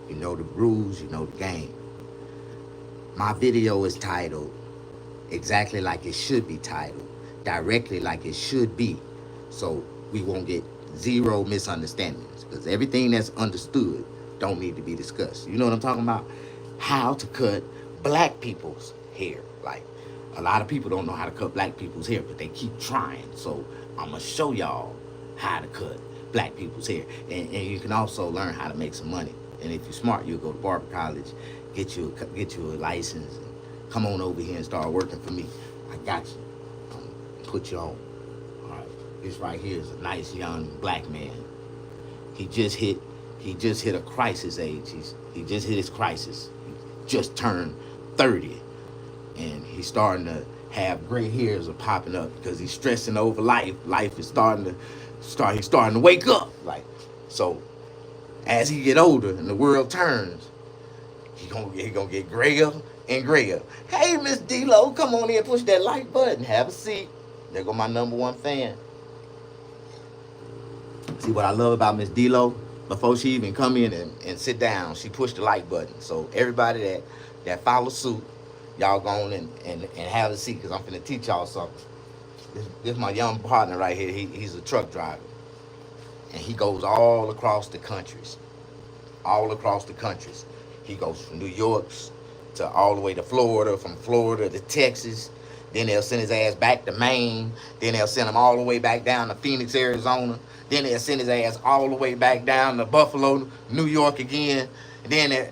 You know the rules, you know the game. My video is titled exactly like it should be titled, directly like it should be. So we won't get zero misunderstandings. Because everything that's understood don't need to be discussed. You know what I'm talking about? How to cut black people's hair. Like, a lot of people don't know how to cut black people's hair, but they keep trying. So I'm gonna show y'all how to cut black people's hair. And you can also learn how to make some money. And if you're smart, you'll go to barber college, get you a license, and come on over here and start working for me. I got you. Put you on. All right. This right here is a nice young black man. He just hit a crisis age. He just hit his crisis. He just turned 30, and he's starting to have gray hairs are popping up because he's stressing over life. Life is he's starting to wake up. Like, so as he get older and the world turns, he gonna get grayer and grayer. Hey, Miss D-Lo, come on in, push that like button, have a seat. There go my number one fan. See what I love about Miss D-Lo? Before she even come in and sit down, she pushed the like button. So everybody that follows suit, y'all go on and have a seat, because I'm finna teach y'all something. This is my young partner right here. He's a truck driver. And he goes all across the countries. All across the countries. He goes from New York to all the way to Florida, from Florida to Texas. Then they'll send his ass back to Maine. Then they'll send him all the way back down to Phoenix, Arizona. Then they'll send his ass all the way back down to Buffalo, New York again. And then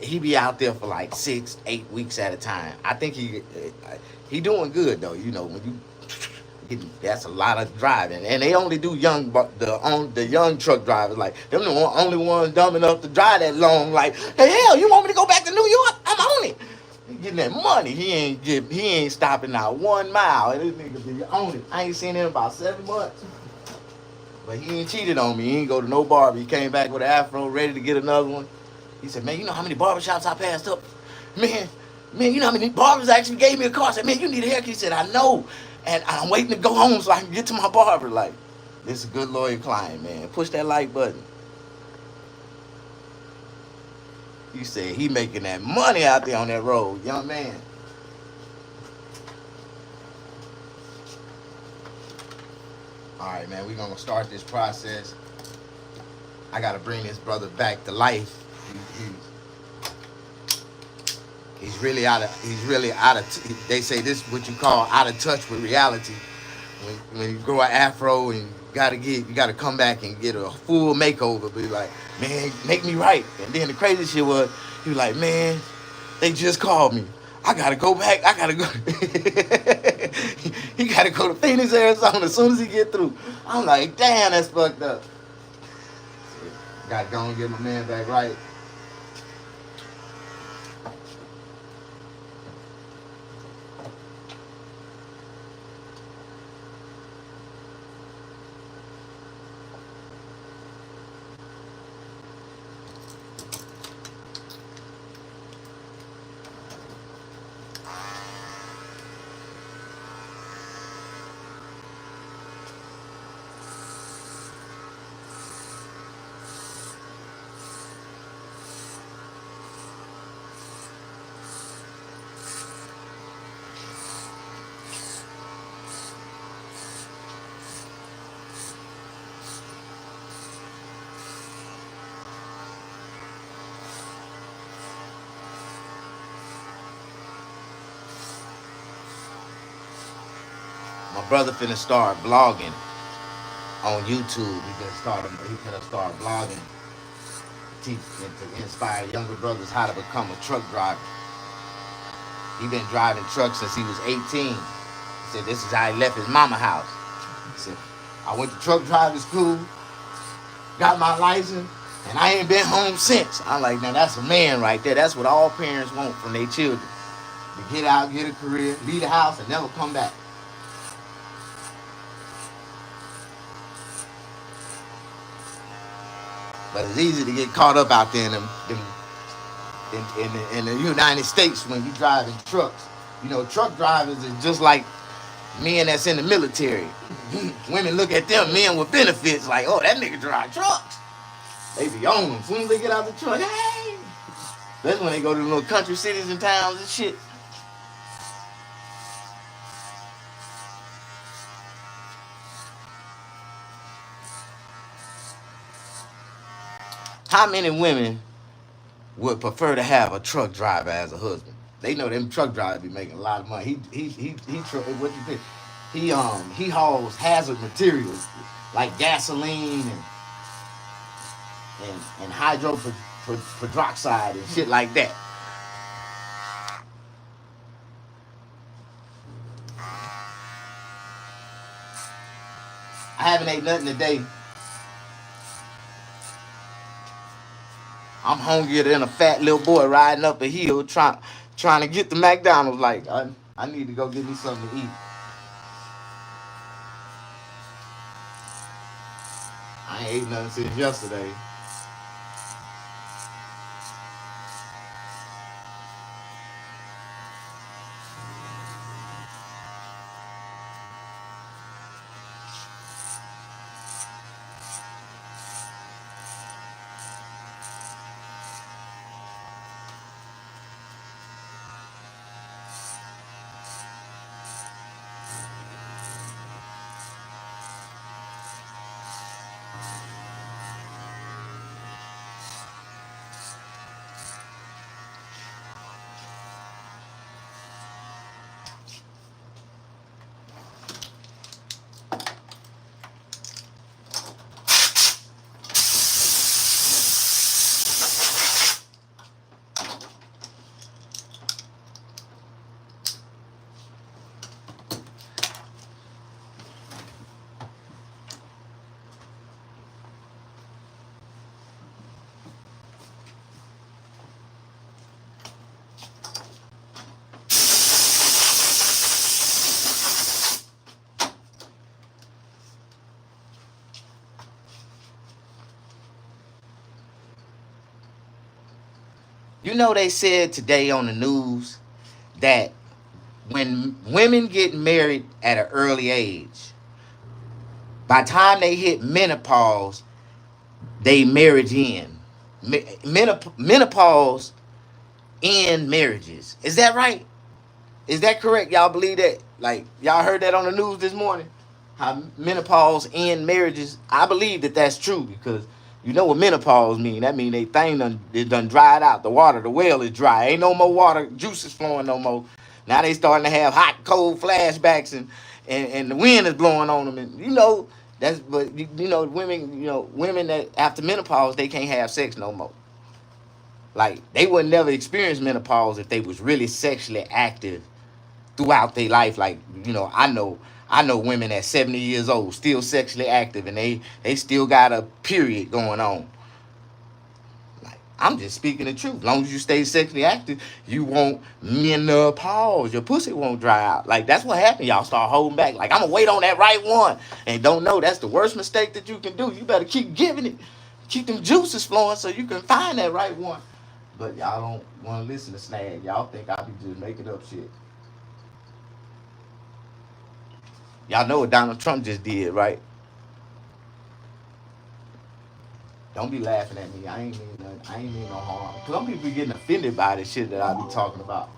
he be out there for like 6-8 weeks at a time. I think he doing good though. You know, when you that's a lot of driving, and they only do the young truck drivers. Like, them the only ones dumb enough to drive that long. Like, the hell, you want me to go back to New York? I'm on it. He getting that money. He ain't stopping out 1 mile. And this nigga be on it. I ain't seen him in about 7 months. But he ain't cheated on me. He ain't go to no barber. He came back with an afro, ready to get another one. He said, man, you know how many barbershops I passed up? Man, you know how many barbers actually gave me a call? I said, man, you need a haircut. He said, I know. And I'm waiting to go home so I can get to my barber. Like, this is a good loyal client, man. Push that like button. You said he making that money out there on that road, young man. All right, man, we're going to start this process. I got to bring this brother back to life. He's really out of, they say this is what you call out of touch with reality. When you grow an afro and you gotta come back and get a full makeover, be like, man, make me right. And then the crazy shit was, he was like, man, they just called me. I gotta go back. I gotta go. He gotta go to Phoenix, Arizona as soon as he get through. I'm like, damn, that's fucked up. Gotta go and get my man back right. My brother finna start blogging on YouTube. He finna start blogging, to inspire younger brothers how to become a truck driver. He been driving trucks since he was 18. He said this is how he left his mama house. He said, I went to truck driving school, got my license, and I ain't been home since. I'm like, now that's a man right there. That's what all parents want from their children. To get out, get a career, leave the house, and never come back. But it's easy to get caught up out there in the United States when you driving trucks. You know, truck drivers is just like men that's in the military. Women look at them men with benefits like, oh, that nigga drive trucks. They be on them. As soon as they get out the truck, hey! That's when they go to the little country cities and towns and shit. How many women would prefer to have a truck driver as a husband? They know them truck drivers be making a lot of money. What you think? He hauls hazard materials like gasoline and hydroperoxide and shit like that. I haven't ate nothing today. I'm hungrier than a fat little boy riding up a hill trying to get to McDonald's. Like I need to go get me something to eat. I ain't ate nothing since yesterday. You know they said today on the news that when women get married at an early age, by the time they hit menopause, they marriage end. Menopause end marriages. Is that right? Is that correct? Y'all believe that? Like y'all heard that on the news this morning? How menopause end marriages? I believe that that's true because you know what menopause mean. That mean they thing done dried out. The water, the well is dry. Ain't no more water, juices flowing no more. Now they starting to have hot, cold flashbacks and the wind is blowing on them. And you know that's but you know women that after menopause they can't have sex no more. Like they would never experience menopause if they was really sexually active throughout their life. Like I know women at 70 years old still sexually active and they still got a period going on. Like I'm just speaking the truth. As long as you stay sexually active, you won't menopause. Your pussy won't dry out. Like that's what happened. Y'all start holding back. Like I'm gonna wait on that right one and don't know that's the worst mistake that you can do. You better keep giving it, keep them juices flowing so you can find that right one. But y'all don't want to listen to Snag. Y'all think I be just making up shit. Y'all know what Donald Trump just did, right? Don't be laughing at me. I ain't mean no harm. Some people be getting offended by this shit that I be talking about.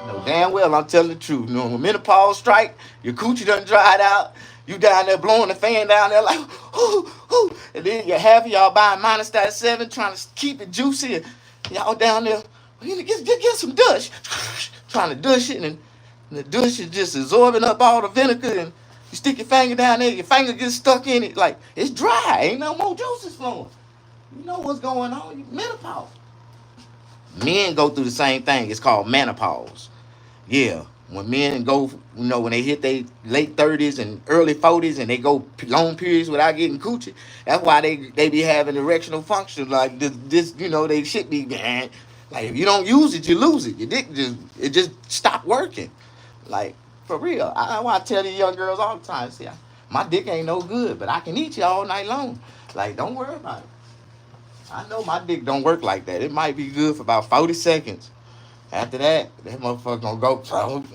No, damn well I'm telling the truth. You know, when menopause strike, your coochie done dried out. You down there blowing the fan down there like, ooh, ooh. And then you half of y'all buying Monistat 7 trying to keep it juicy. And y'all down there, you need to get some Dush. Trying to Dush it and the Dush is just absorbing up all the vinegar and you stick your finger down there, your finger gets stuck in it. Like, it's dry. Ain't no more juices flowing. You know what's going on. You menopause. Men go through the same thing. It's called menopause. Yeah, when men go, when they hit their late 30s and early 40s and they go long periods without getting coochie, that's why they be having erectional function like this they should be, man. Like if you don't use it, you lose it. Your dick just stop working. Like for real. I tell these young girls all the time, see, my dick ain't no good, but I can eat you all night long. Like don't worry about it. I know my dick don't work like that. It might be good for about 40 seconds. After that motherfucker gonna go,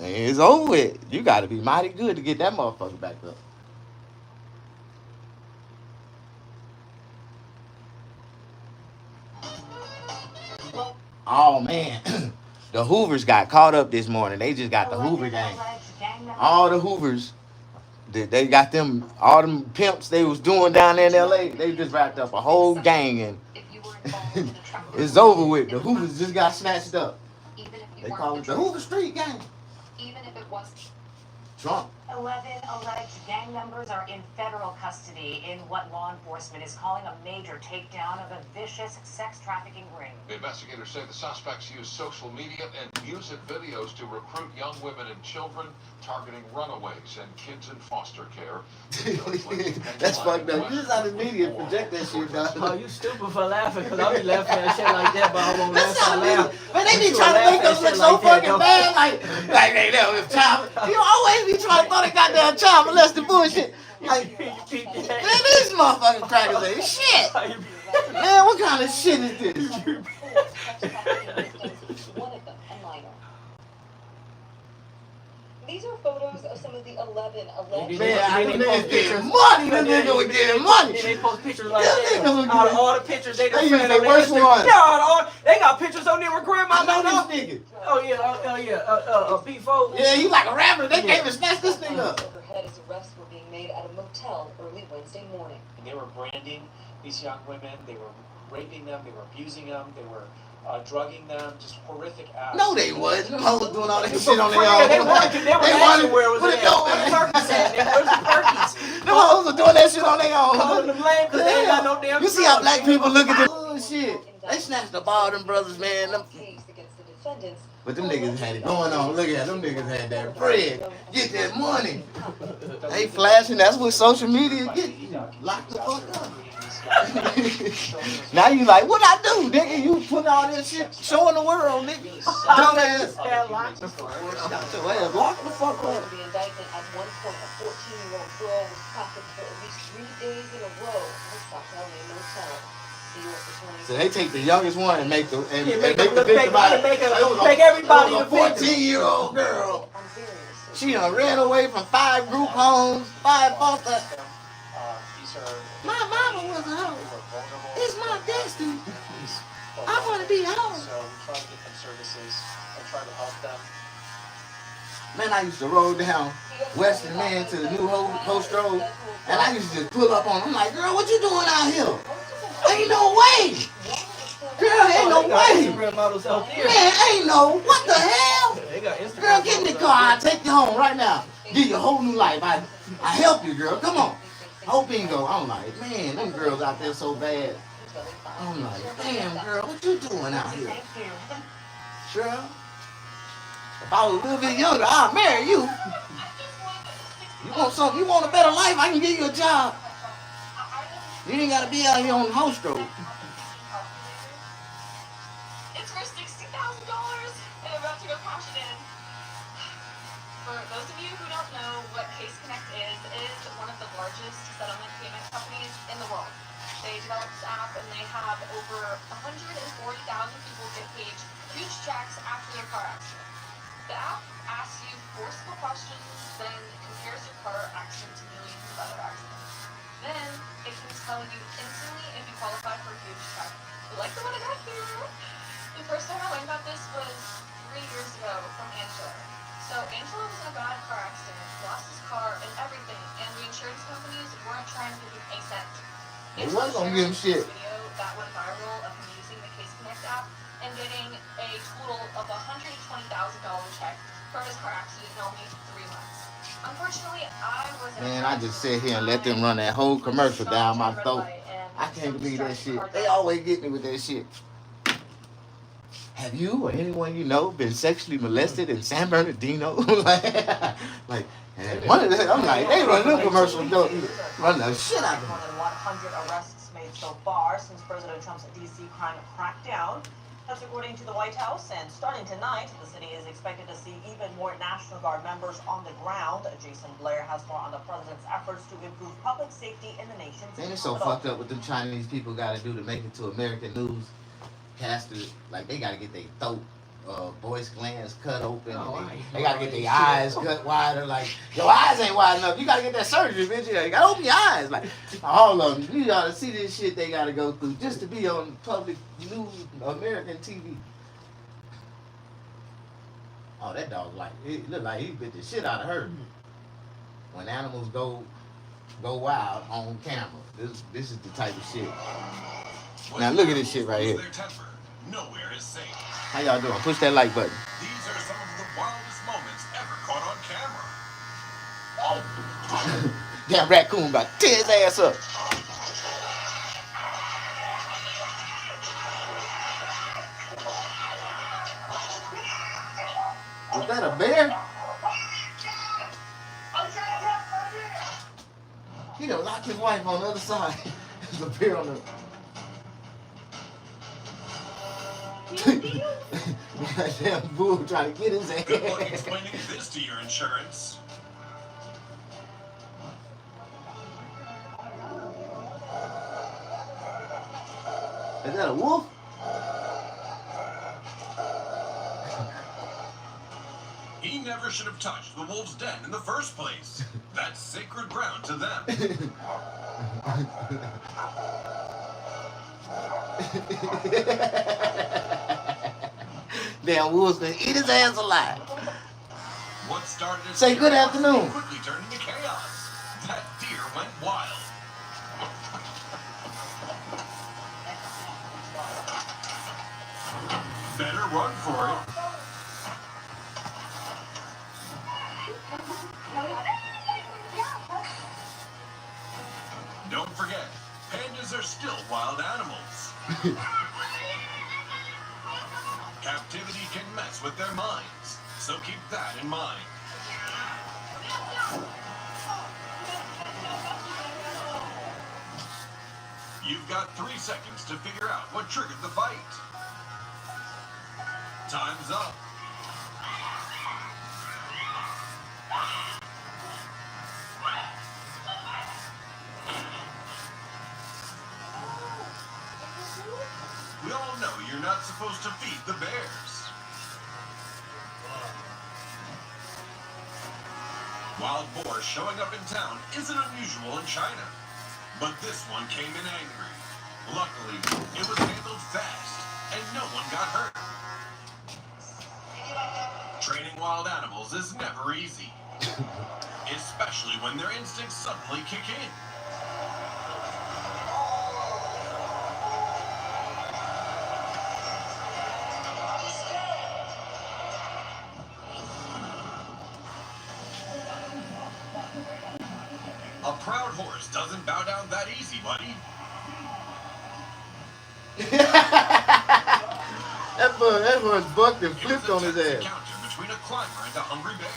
and it's over with. You gotta be mighty good to get that motherfucker back up. Oh man, the Hoovers got caught up this morning. They just got the Hoover gang. All the Hoovers, they got them. All them pimps they was doing down there in L.A. They just wrapped up a whole gang and it's over with. The Hoovers just got snatched up. They call it the Hoover Street Gang. Trump. 11 alleged gang members are in federal custody in what law enforcement is calling a major takedown of a vicious sex trafficking ring. Investigators say the suspects use social media and music videos to recruit young women and children, targeting runaways and kids in foster care. That's fucked up. You just out the media project that shit, dog. Oh, you stupid for laughing, because I be laughing at shit like that, but I won't laugh. That's I not laugh. media. Man, they be trying to make us look so fucking bad. Like they know it's child. You always be trying to throw the goddamn child molested bullshit. Like, man, these motherfucking crackers ain't shit. Man, what kind of shit is this? These are photos of some of the 11 alleged... Man, I mean, niggas getting money. The nigga was getting money. Then they post pictures like Yeah, that. Out of all the pictures they done They sent use on the worst Instagram. ones. Yeah, all, they got pictures on there with grandma. I know this nigga. Oh yeah, P4. Yeah, he like a rapper. They can't even snatch this thing up. Overhead as arrests were being made at a motel early Wednesday morning. And they were branding these young women. They were raping them. They were abusing them. They were drugging them. Just horrific acts. No, they wasn't. Them hoes doing all that shit on their Yeah, own. they wanted where it was put it at. down. Where the Perkins at? Where's the Perkins? Them hoes are doing that shit on their Calling own. them lame because they ain't got no damn You see how drugs. black people look at this bullshit? They snatched the Baldwin brothers, man. Them, Case against the defendants. but them niggas had it going on. Look at them niggas had that bread. Get that money. They flashing. That's what social media get. Lock the fuck up. Now you like, what I do, nigga? You put all this shit showing the world, nigga. Dumbass. Lock the fuck up. Lock the fuck According up. to the indictment, at one point, a 14-year-old girl was trafficked for at least 3 days in a row in a South LA motel. The U.S. attorney... So they take the youngest one and make the and, Yeah, and make make the them- victim make- out of make- it was make everybody it was the a victim. 14-year-old girl. on various She done ran away from 5 group homes, 5 foster. These are... My mama was a hoe. It's my destiny. I want to be a hoe. So we try to get them services and try to help them. Man, I used to roll down Western Man to the new Post Road, and I used to just pull up on them. I'm like, girl, what you doing out here? Ain't no way. Girl, ain't no way. Instagram models out there. Man, ain't no. What the hell? They got Instagram Girl, get in the models car. out I'll take you home right now. Give you a whole new life. I help you, girl. Come on. Whole bingo. I'm like, man, them girls out there so bad. I'm like, damn, girl, what you doing out here? Girl, if I was a little bit younger, I'd marry you. You want something? You want a better life? I can give you a job. You ain't gotta be out here on the house road. It's for $60,000 and I'm about to go cash it in. For those of you who don't know what Case Connect is one of the largest settlement payment companies in the world. They developed this app and they have over 140,000 people get paid huge checks after their car accident. The app asks you forceful questions, then compares your car accident to millions of other accidents. Then it can tell you instantly if you qualify for a huge check. Like the one I got here. The first time I learned about this was 3 years ago from Angela. So Angela was in a bad car accident, lost his car and everything, and the insurance companies weren't trying to give him a cent. They wasn't gonna give him shit. Video that went viral of him using the Case Connect app and getting a total of $120,000 check for his car accident in only 3 months. Unfortunately, I was Man, I just sit here and let them run that whole commercial down my throat. I can't believe that shit. They always get me with that shit. Have you or anyone you know been sexually molested in San Bernardino? like, and one of them, I'm like, they run them commercials, don't run the shit out of More them. than 100 arrests made so far since President Trump's D.C. crime crackdown. That's according to the White House. And starting tonight, the city is expected to see even more National Guard members on the ground. Jason Blair has more on the president's efforts to improve public safety in the nation's Man, it's so capital. fucked up what them Chinese people gotta do to make it to American news. Casters, like, they gotta get their throat, voice glands cut open. Oh, And I they gotta get know their that eyes cut wider. Like, your eyes ain't wide enough. You gotta get that surgery, bitch. You gotta open your eyes. Like, all of them. You gotta see this shit they gotta go through just to be on public news, American TV. Oh, that dog like it looked like he bit the shit out of her. When animals go wild on camera, this is the type of shit. Now look at this shit right here. Their temper. Nowhere is safe. How y'all doing? Push that like button. These are some of the wildest moments ever caught on camera. Damn raccoon about to tear his ass up. Was that a bear? He done locked his wife on the other side. There's a bear on the. Goddamn bull trying to get his ass. Good luck explaining this to your insurance. Is that a wolf? He never should have touched the wolf's den in the first place. That's sacred ground to them. Damn wolf's gonna eat his ass alive. What started as Say good chaos afternoon. quickly turned into chaos. That deer went wild. Better run for it. Don't forget, pandas are still wild animals. Captivity can mess with their minds, so keep that in mind. You've got 3 seconds to figure out what triggered the fight. Time's up. We all know you're not supposed to feed the bears. Wild boars showing up in town isn't unusual in China, but this one came in angry. Luckily, it was handled fast, and no one got hurt. Training wild animals is never easy, especially when their instincts suddenly kick in. A proud horse doesn't bow down that easy, buddy. That horse bucked and It was flipped a on his tense ass. encounter between a climber and a hungry bear.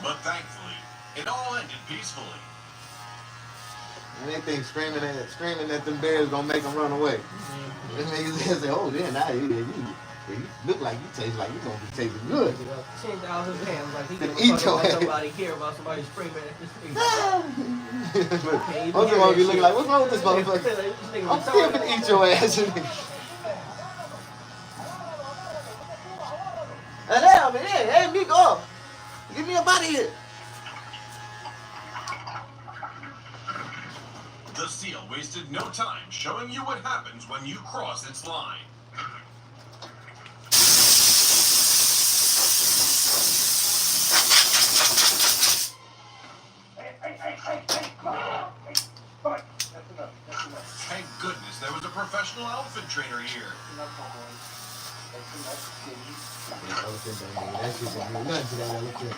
But thankfully, it all ended peacefully. And they think screaming at them bears gonna make them run away. They make his ass say, "Oh, then now you look like you taste like you gonna be tasting good." 10,000 pounds, like he Then give eat a fuck your about ass. somebody care about somebody screaming at the street. Most of them be looking like, "What's wrong with this motherfucker? This nigga I'm still gonna eat your ass." Hey, man, hey, me go. Get me up out of here. The seal wasted no time showing you what happens when you cross its line. Thank goodness there was a professional outfit trainer here. That shit don't mean nothing to that elephant.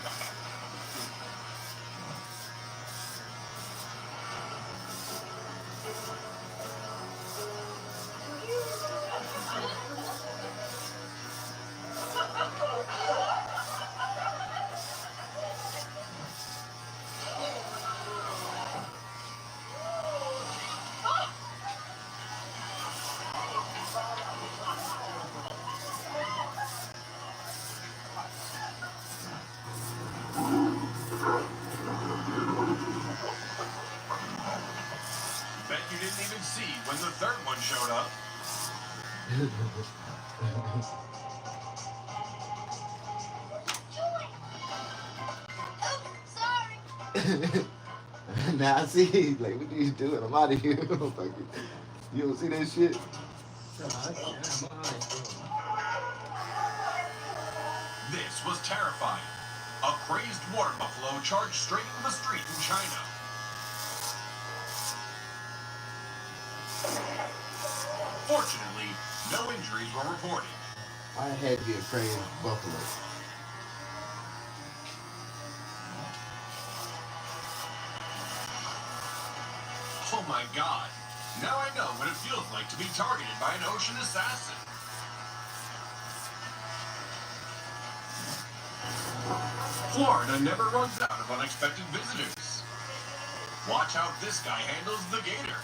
Bet you didn't even see when the third one showed up. Sorry. Now I see, like, what are you doing? I'm out of here. Like, you don't see that shit? This was terrifying. A crazed water buffalo charged straight into the street in China. Fortunately, no injuries were reported. I had to be a crazy buffalo. Oh my god. Now I know what it feels like to be targeted by an ocean assassin. Florida never runs out of unexpected visitors. Watch how this guy handles the gator.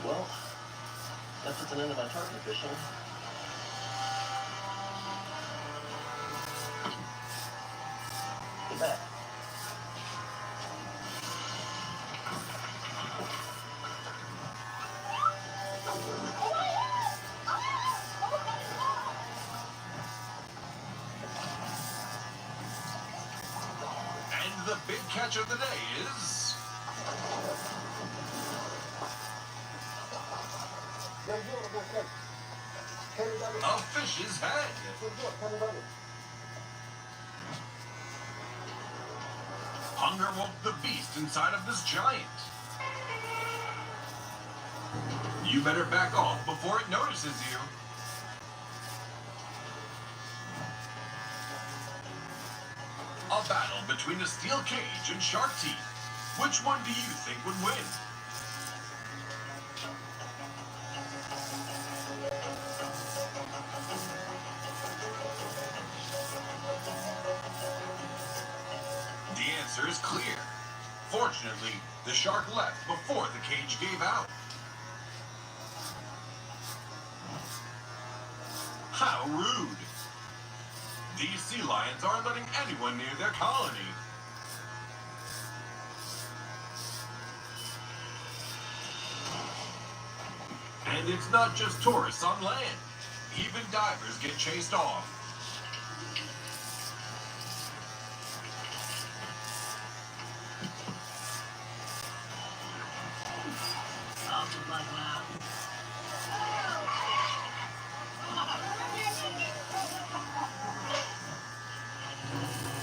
Well, that puts an end to my tarpon fishing. Get back. And the big catch of the day is... a fish's head. Hunger woke the beast inside of this giant. You better back off before it notices you. A battle between a steel cage and shark teeth. Which one do you think would win? The answer is clear. Fortunately, the shark left before the cage gave out. How rude! These sea lions aren't letting anyone near their colony. And it's not just tourists on land. Even divers get chased off.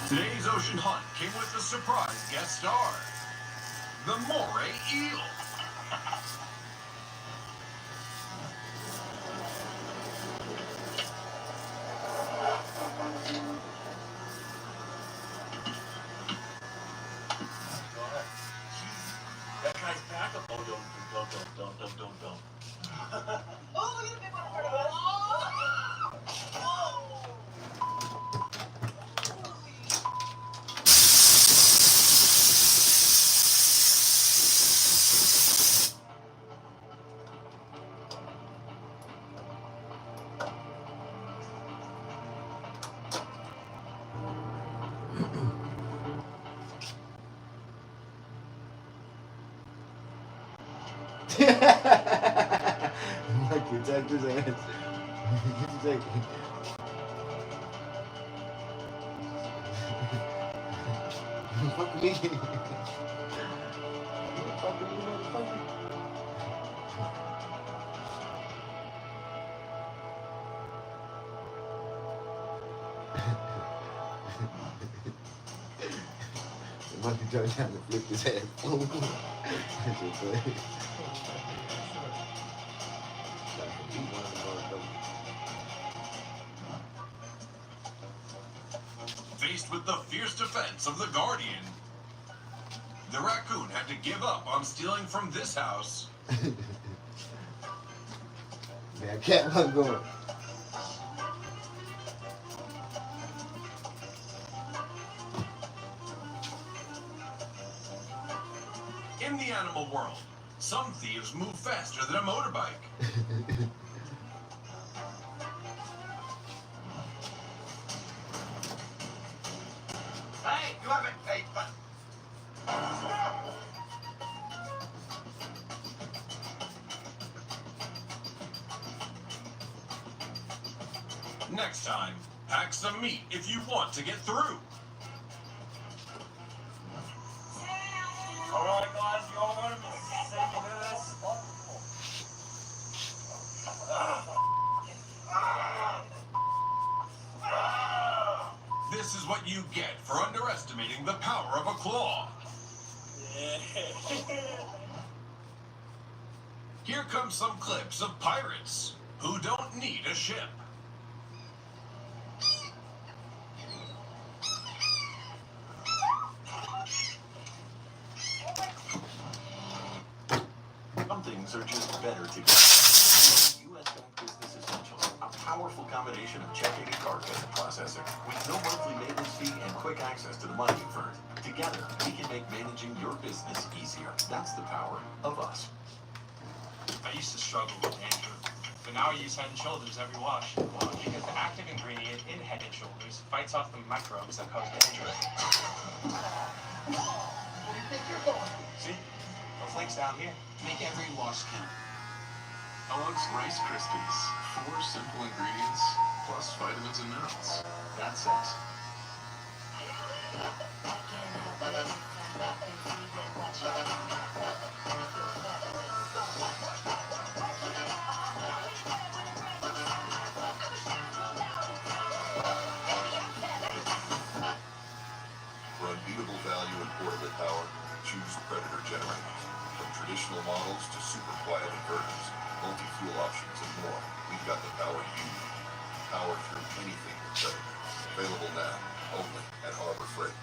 Today's ocean hunt came with a surprise guest star, the moray eel. That guy's back up. Oh, don't. Oh, look at the big one in front of us. Like, protect his ass. Protect him. Fuck me. Fuck me, motherfucker. The monkey turned down to flip his head. That's just funny. Faced with the fierce defense of the Guardian, the raccoon had to give up on stealing from this house. Yeah, cat wasn't going. world. Some thieves move faster than a motorbike. Hey, you haven't. Hey, but. Next time, pack some meat if you want to get through. Alright, guys, you all want to be sick of this? This is what you get for underestimating the power of a claw. Here come some clips of pirates who don't need a ship. Some things are just better together. U.S. Bank Business Essentials, a powerful combination of checking and card payment processing with no monthly maintenance fee and quick access to the money you've earned. Together, we can make managing your business easier. That's the power of us. I used to struggle with dandruff, but now I use Head & Shoulders every wash because the active ingredient in Head & Shoulders fights off the microbes that cause dandruff. Where do you think you're going? See? No flakes down here. Make every wash count. Kellogg's Rice Krispies. 4 simple ingredients, plus vitamins and minerals. That's it. For unbeatable value and portable power, choose Predator generators. From traditional models to super quiet inverters, multi-fuel options, and more, we've got the power you need. Power through anything with Predator. Available now, only at Harbor Freight.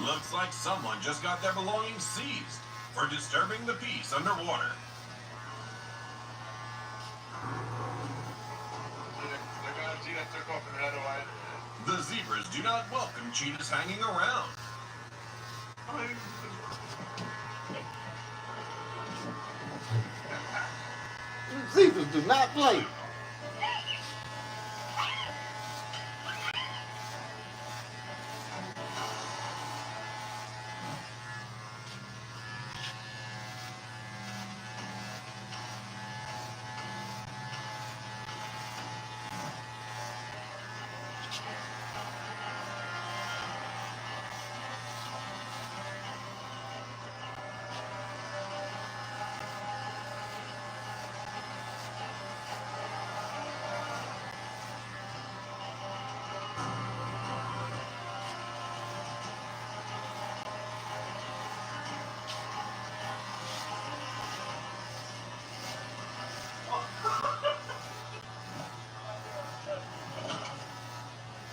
Looks like someone just got their belongings seized for disturbing the peace underwater. The zebras do not welcome cheetahs hanging around. Zebras do not play.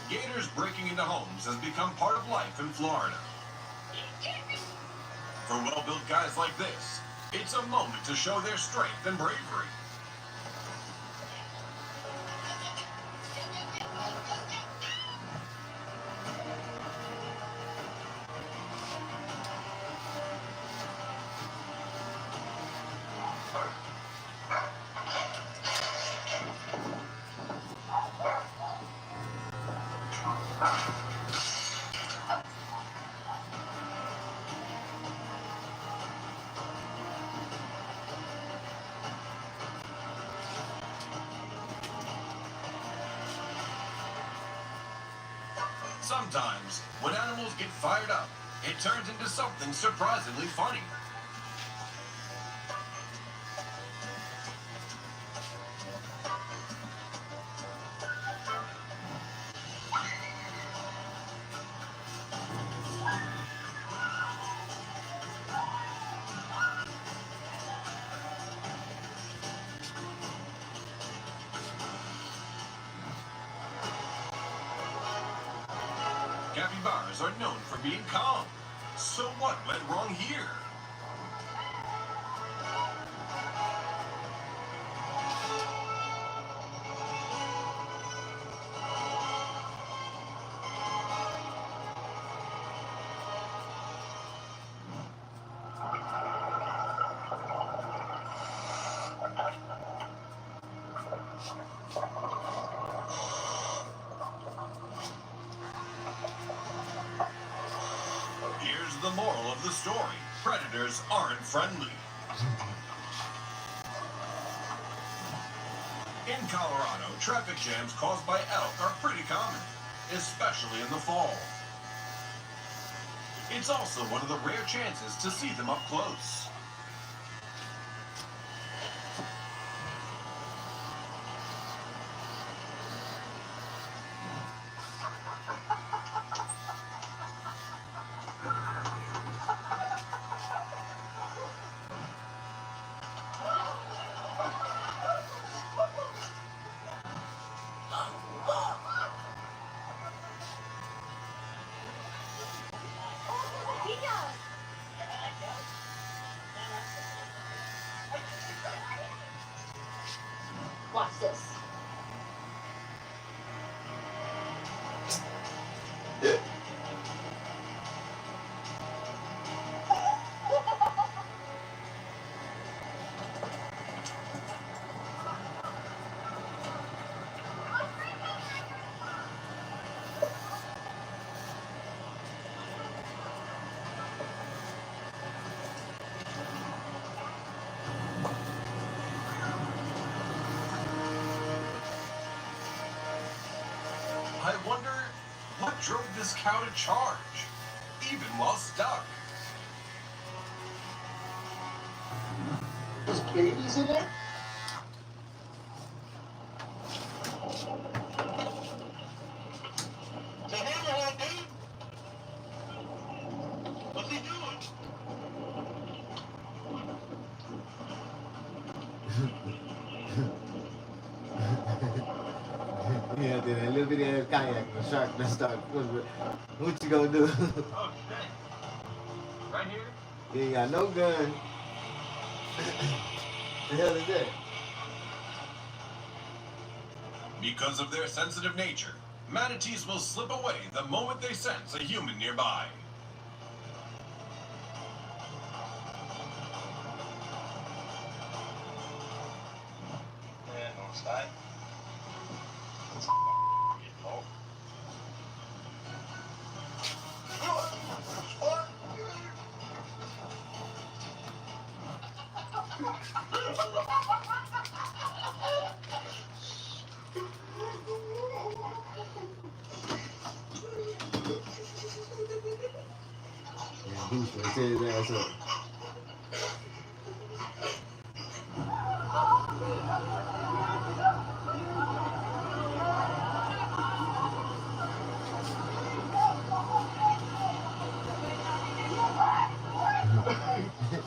Gators breaking into homes has become part of life in Florida. For well-built guys like this, it's a moment to show their strength and bravery. Sometimes, when animals get fired up, it turns into something surprisingly funny. Capybaras are known for being calm. So what went wrong here? of the story. Predators aren't friendly. In Colorado, traffic jams caused by elk are pretty common, especially in the fall. It's also one of the rare chances to see them up close. Watch this. I wonder what drove this cow to charge, even while stuck. There's babies in there? The hammerhead, dude! What's he doing? Yeah, then a little bit of kayak, the shark, that start. What you gonna do? Oh shit. Right here? You ain't got no gun. The hell is that? Because of their sensitive nature, manatees will slip away the moment they sense a human nearby. Yeah, north side. Yeah, Booster, tear his ass up.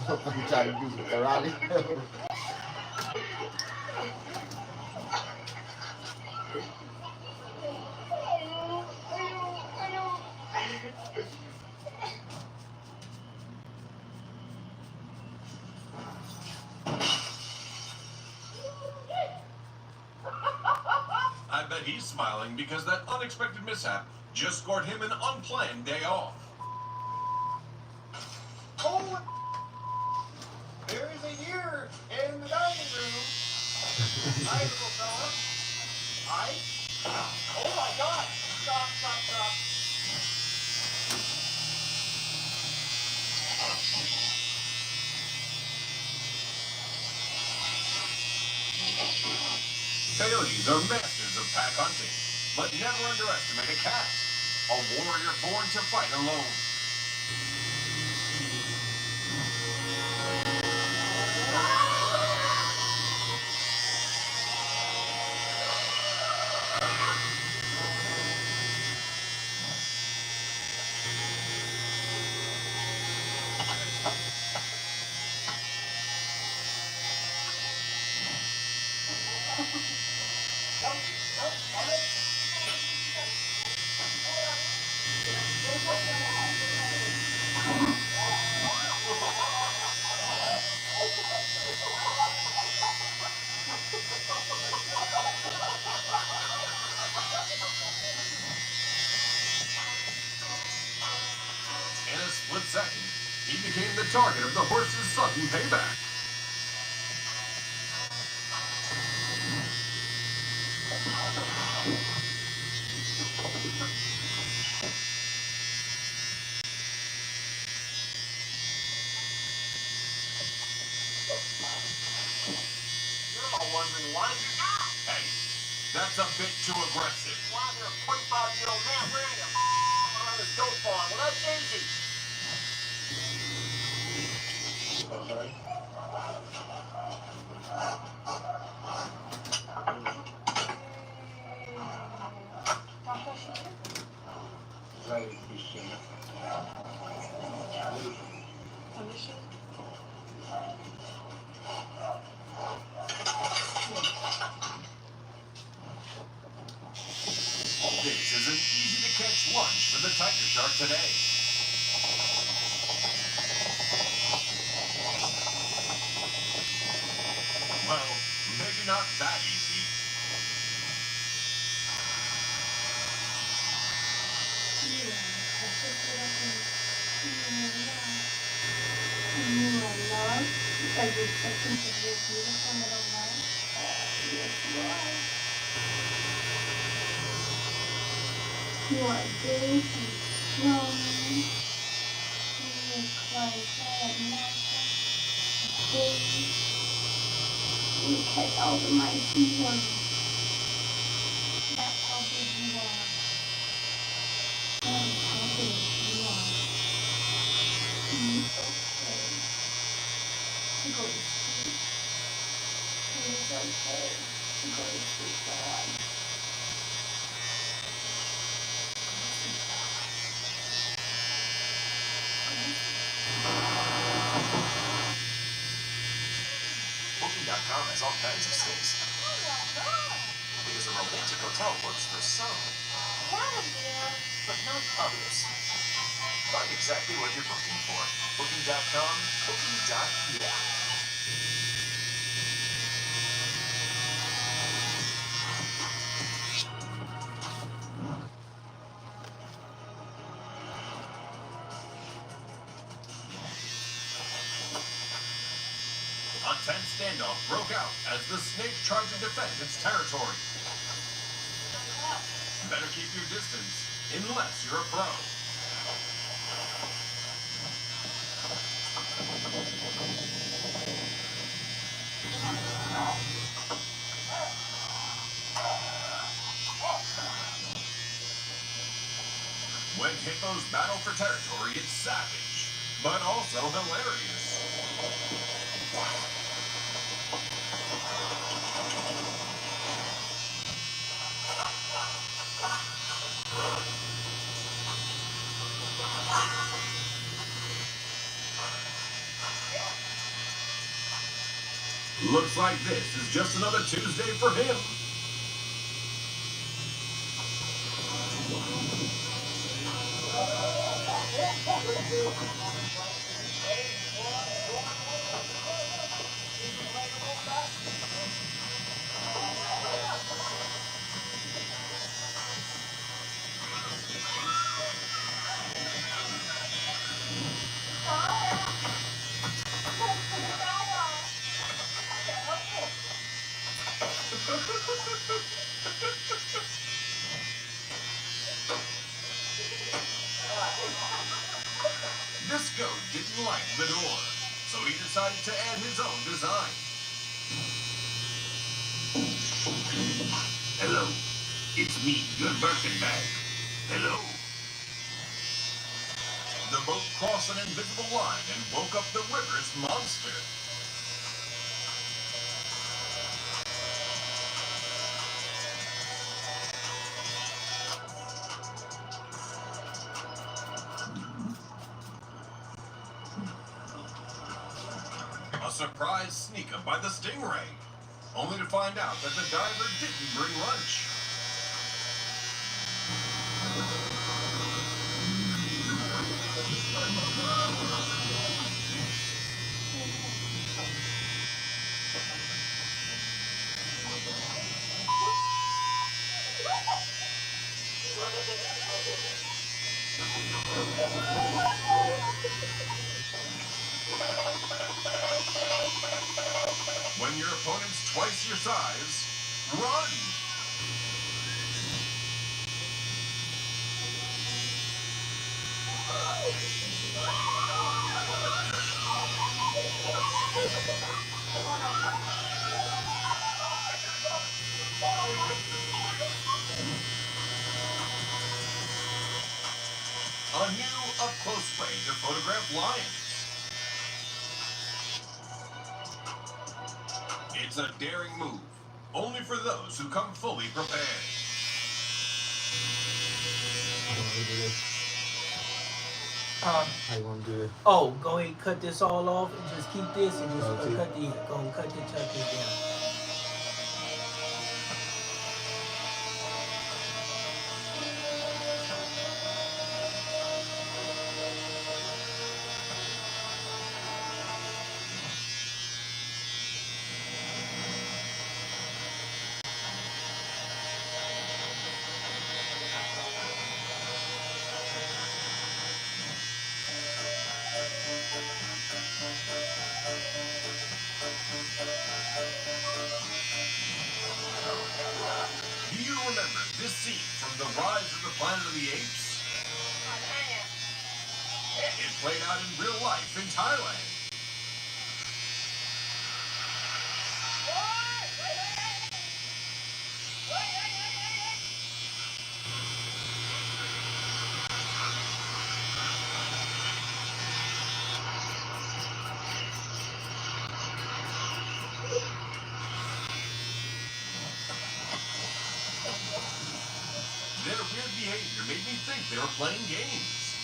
I'm trying to do some karate. I bet he's smiling because that unexpected mishap just scored him an unplanned day off. Oh! There is a deer in the dining room. Hi, little fella. Hi. Oh my God! Stop, stop, stop. Coyotes are masters of pack hunting, but never underestimate a cat, a warrior born to fight alone. In a split second, he became the target of the horse's sudden payback. wondering why you're out. Hey, that's a bit too aggressive. Why you're a 25-year-old man wearing a on this goat farm without Daisy. Okay. Very appreciate it. This is an easy-to-catch lunch for the tiger shark today. Well, maybe not that easy. You are big and strong. You cry at night. Big. You catch all the mice in the world. That's how big you are. That is how big you are. It's okay to go to sleep. It is okay to go to sleep, God. Booking.com has all kinds of stays. Because a romantic hotel works for some, but not others. Find exactly what you're booking for. Booking.com, booking.yeah. A tense standoff broke out as the snake tried to defend its territory. Better keep your distance, unless you're a pro. When hippos battle for territory, it's savage, but also hilarious. Looks like this is just another Tuesday for him. This goat didn't like the door, so he decided to add his own design. Hello, it's me, your Birkin bag. Hello. The boat crossed an invisible line and woke up the river's monster. A surprise sneak up by the Stingray, only to find out that the diver didn't bring lunch. When your opponent's twice your size, run! It's a daring move, only for those who come fully prepared. How you want to do it? Oh, go ahead and cut this all off and just keep this and just cut the go and cut this down. Do you remember this scene from The Rise of the Planet of the Apes? It played out in real life in Thailand. Their weird behavior made me think they were playing games.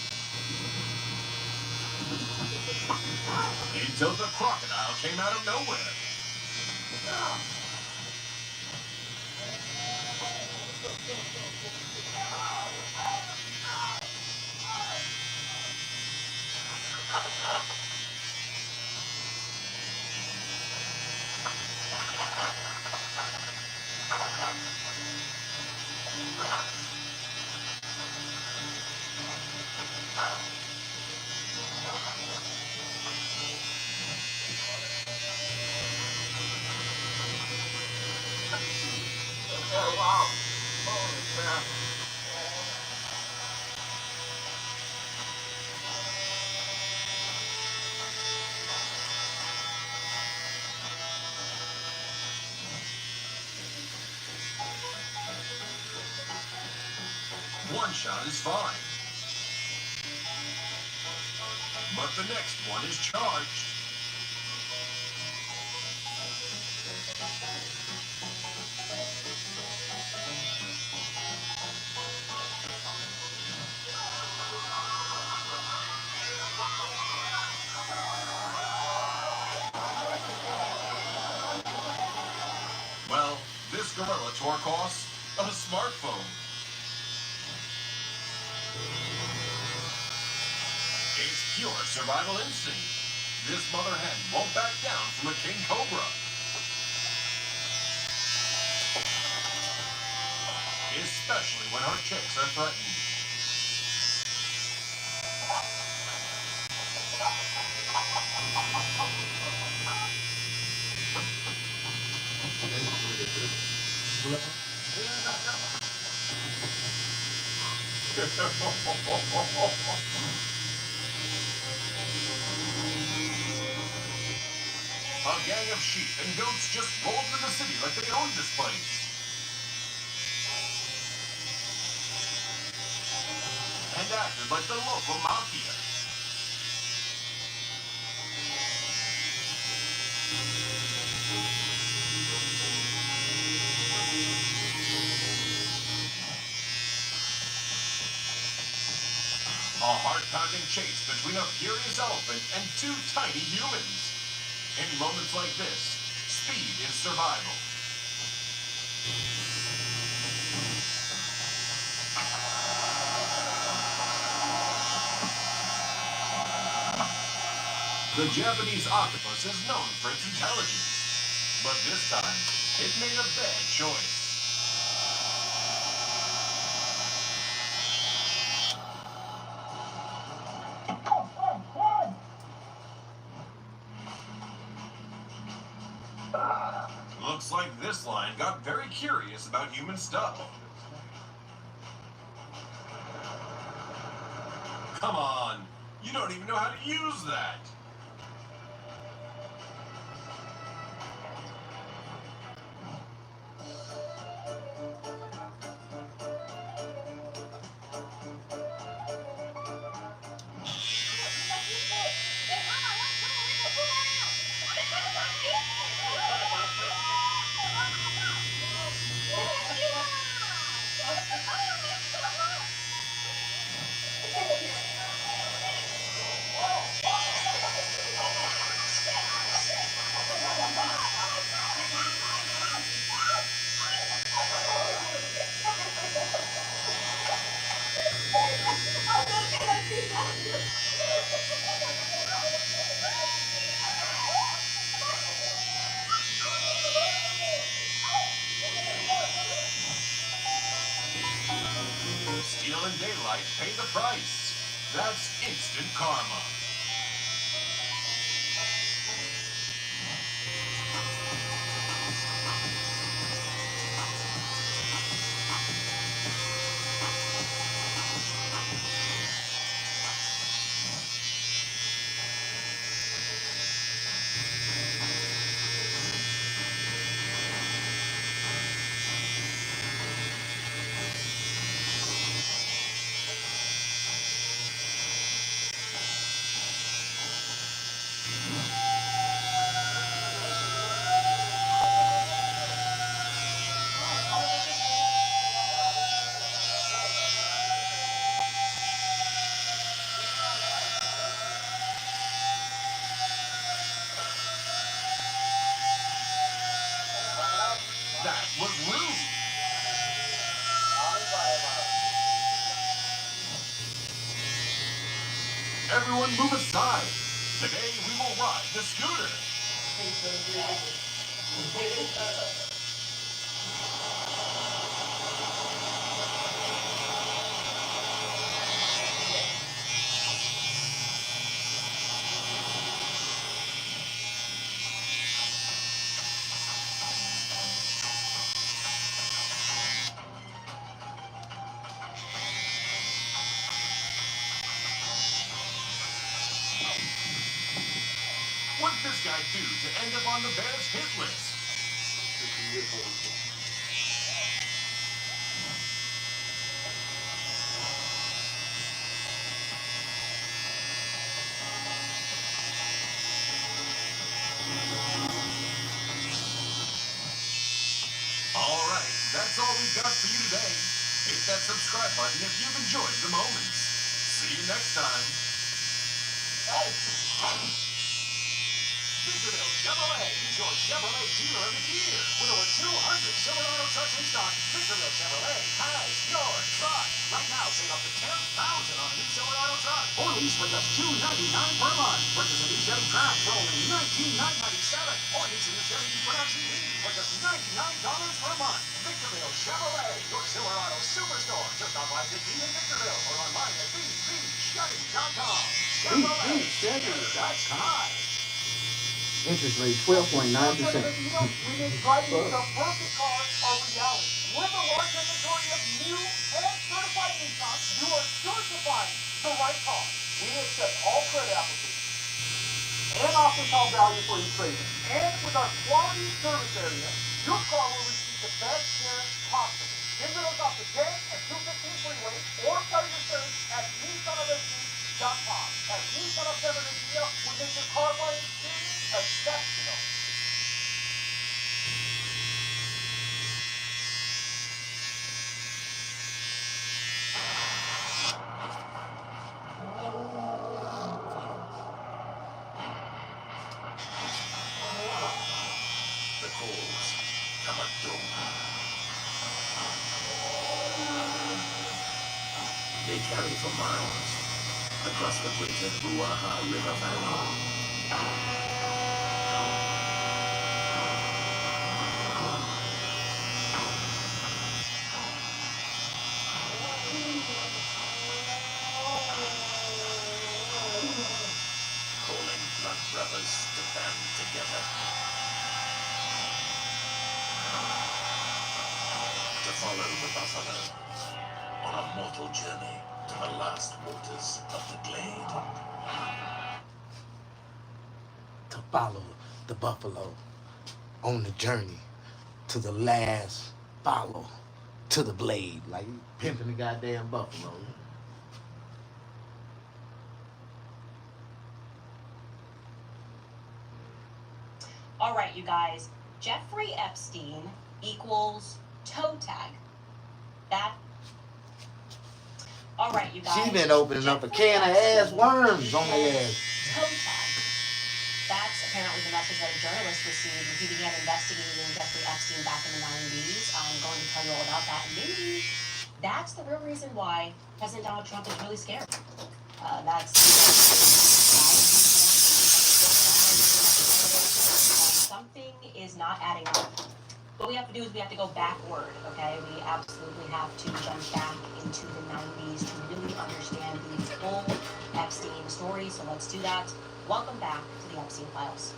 Until the crocodile came out of nowhere. One shot is fine. But the next one is charged. Well, this gorilla tore across a smartphone. It's pure survival instinct. This mother hen won't back down from a king cobra. Especially when her chicks are threatened. A gang of sheep and goats just rolled through the city like they owned this place. And acted like the local mafia. A heart-pounding chase between a furious elephant and two tiny humans. In moments like this, speed is survival. The Japanese octopus is known for its intelligence, but this time, it made a bad choice. Looks like this line got very curious about human stuff. Come on, you don't even know how to use that. price. That's instant karma. That was rude. Everyone move aside. Today we will ride the scooter. What did this guy do to end up on the Bears hit list? All right, that's all we've got for you today. Hit that subscribe button if you've enjoyed the moments. See you next time. Victorville Chevrolet is your Chevrolet dealer of the year. With over 200 Silverado trucks in stock, Victorville Chevrolet has your truck. Right now, save up to $10,000 on a new Silverado truck. Or lease for just $299 per month. Purchase a new Chevy Trax for only $19,997. Or lease a new Chevy Equinox EV for just $99 per month. Victorville Chevrolet, your Silverado superstore. Just off I-15 in Victorville or online at bcchevy.com. bcchevy.com. Interest rate 12.9%. We make driving the perfect car a reality. With a large inventory of new and certified Nissans, you are sure to find the right car. We accept all credit applications and offer top value for your trade. And with our quality service area, your car will receive the best care possible. Visit us off the 10 and 215 freeway or start your search at NissanOfSC.com. At Nissan of San Bernardino, we make your car buying experience exceptional. The calls come at dawn. They carry for miles across the greater Ruaha River Valley. Calling blood brothers to band together. To follow the buffalo on a mortal journey to the last waters of the glade. To follow the buffalo on the journey to the last follow to the blade. Like you pimping the goddamn buffalo. All right, you guys. Jeffrey Epstein equals toe tag. That. All right, you guys. She been opening up a can of ass worms on the ass. Toe tag. That's apparently the message that a journalist received when he began investigating Jeffrey Epstein back in the 90s. I'm going to tell you all about that. Maybe that's the real reason why President Donald Trump is really scared. Something is not adding up. What we have to do is we have to go backward, okay? We absolutely have to jump back into the 90s to really understand the full Epstein story. So let's do that. Welcome back to the Epstein Files.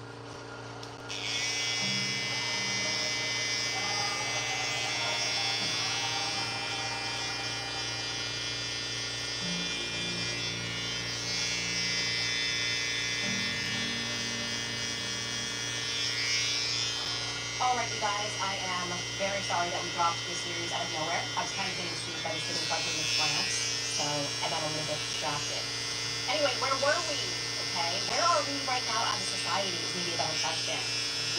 Alright, you guys, I am very sorry that we dropped this series out of nowhere. I was kind of getting sued by the city of Buckingham in France, so I got a little bit distracted. Anyway, where were we? Okay, where are we right now as a society is maybe a better question.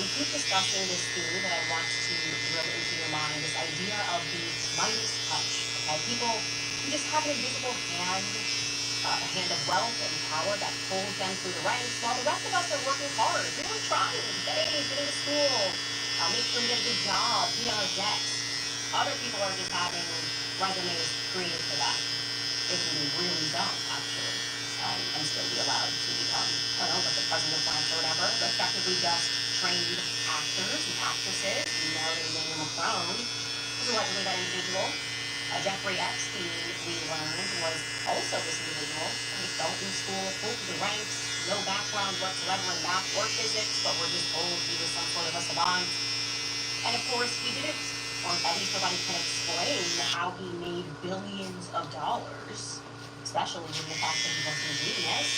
We keep discussing this theme that I want to drill into your mind, this idea of the Midas touch, okay? People who just have an invisible hand, a hand of wealth and power that pulls them through the ranks, while the rest of us are working hard, really trying, getting to school, make sure we get a good job, pay our debts. Other people are just having resumes created for them. They can be really dumb, actually, and still be allowed to become, I don't know, like the president of France or whatever, but effectively just trained actors and actresses. We know that Emmanuel Macron was allegedly that individual. Jeffrey Epstein, we learned, was also this individual. He fell in school, full to the ranks, no background whatsoever in math or physics, but we're just told he was some sort of a savant. And of course, he didn't, or at least nobody can explain how he made billions of dollars, especially given the fact that he was a genius.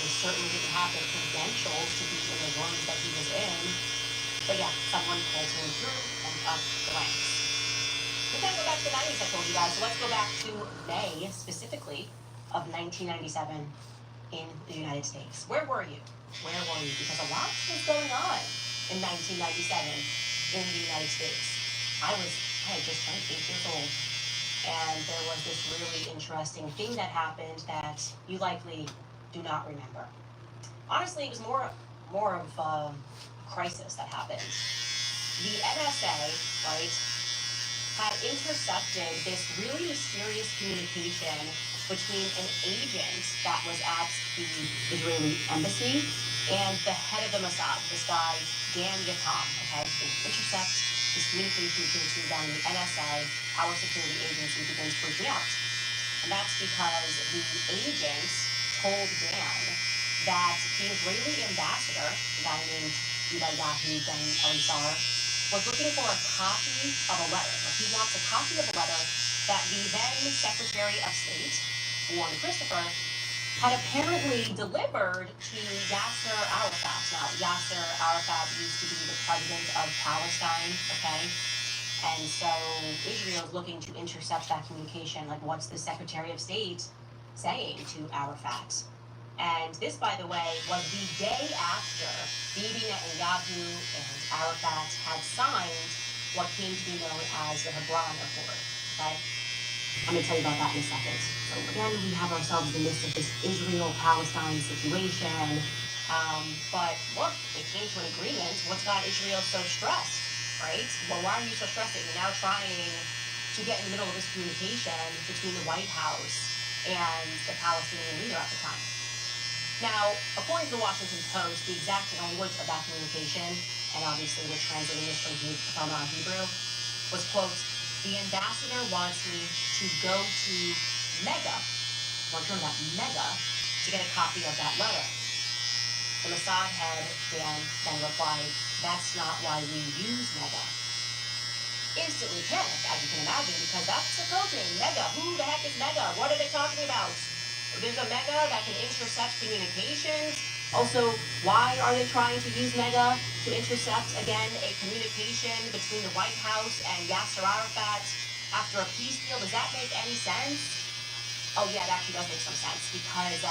He certainly didn't have the credentials to be in the rooms that he was in. But yeah, someone pulled him through and up the ranks. We can't go back to the 90s, I told you guys, so let's go back to May, specifically, of 1997 in the United States. Where were you? Where were you? Because a lot was going on in 1997 in the United States. I had just turned 8 years old, and there was this really interesting thing that happened that you likely do not remember. Honestly, it was more of a crisis that happened. The NSA, right, had intercepted this really mysterious communication between an agent that was at the Israeli embassy and the head of the Mossad, this guy, Dan Yatam, okay? They intercept this communication between them, the NSA, our security agency, begins freaking out. And that's because the agent told Dan that the Israeli ambassador, a guy named Yudayahu Ben Elisar, was looking for a copy of a letter. He wants a copy of a letter that the then Secretary of State, Warren Christopher, had apparently delivered to Yasser Arafat. Now, Yasser Arafat used to be the president of Palestine, okay? And so Israel is looking to intercept that communication. Like, what's the Secretary of State saying to Arafat? And this, by the way, was the day after Bibi Netanyahu and Arafat had signed what came to be known as the Hebron Accord. Okay? I'm going to tell you about that in a second. So again, we have ourselves in the midst of this Israel-Palestine situation. But look, they came to an agreement. What's got Israel so stressed, right? Well, why are you so stressed that you're now trying to get in the middle of this communication between the White House and the Palestinian leader at the time? Now, according to the Washington Post, the exact language of that communication, and obviously we're translating this from Hebrew, was, quote, the ambassador wants me to go to Mega, Mega, to get a copy of that letter. The Mossad head, Dan, then replied, that's not why we use Mega. Instantly panicked, as you can imagine, because that's the code name, Mega. Who the heck is Mega? What are they talking about? There's a Mega that can intercept communications. Also, why are they trying to use Mega to intercept, again, a communication between the White House and Yasser Arafat after a peace deal? Does that make any sense? Oh yeah, it actually does make some sense, because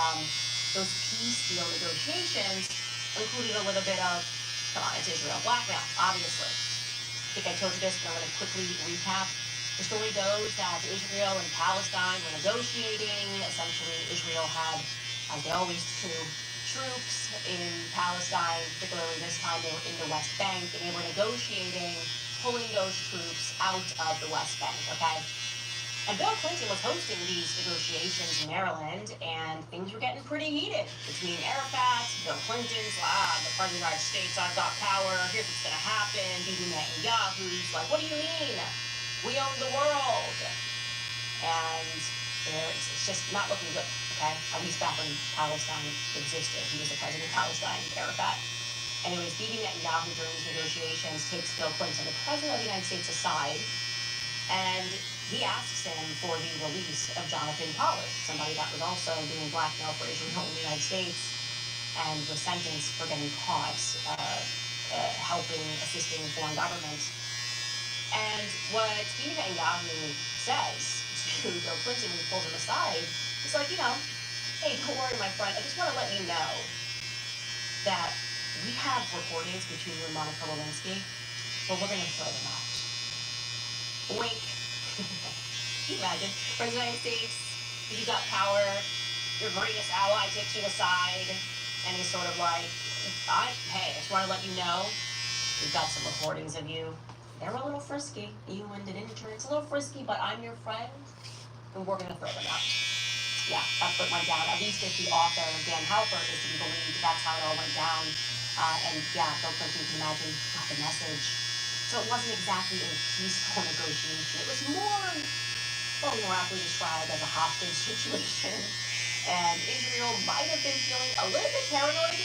those peace deal negotiations included a little bit of, come on, it's Israel, blackmail, obviously. I think I told you this, but I'm going to quickly recap. The story goes that Israel and Palestine were negotiating. Essentially, Israel had, as they always do, troops in Palestine, particularly this time they were in the West Bank, and they were negotiating, pulling those troops out of the West Bank, okay? And Bill Clinton was hosting these negotiations in Maryland, and things were getting pretty heated between Arafat, Bill Clinton's, the President of the United States, I've got power, here's what's gonna happen, Bibi Netanyahu's like, what do you mean? We own the world. And it's just not looking good, okay? At least back when Palestine existed. He was the president of Palestine, Arafat. Anyways, Bibi Netanyahu during these negotiations takes Bill Clinton, the president of the United States, aside, and he asks him for the release of Jonathan Pollard, somebody that was also doing blackmail for Israel in the United States and was sentenced for getting caught assisting foreign governments. And what Bibi Netanyahu says to Bill Clinton when he pulls him aside, he's like, hey, don't worry, my friend, I just want to let you know that we have recordings between you and Monica Lewinsky, but we're going to throw them out. Wink. Can you imagine? President of the United States, you got power, your greatest ally takes you aside, and he's sort of like, hey, I just want to let you know, we've got some recordings of you. They're a little frisky. You and the Ninja Turtles, a little frisky, but I'm your friend, and we're going to throw them out. Yeah, that's what went down. At least if the author, Dan Halpert, is to be believed, that's how it all went down. And yeah, Bill Clinton, you can imagine, got the message. So it wasn't exactly a peaceful negotiation. It was more aptly described as a hostage situation. And Israel might have been feeling a little bit paranoid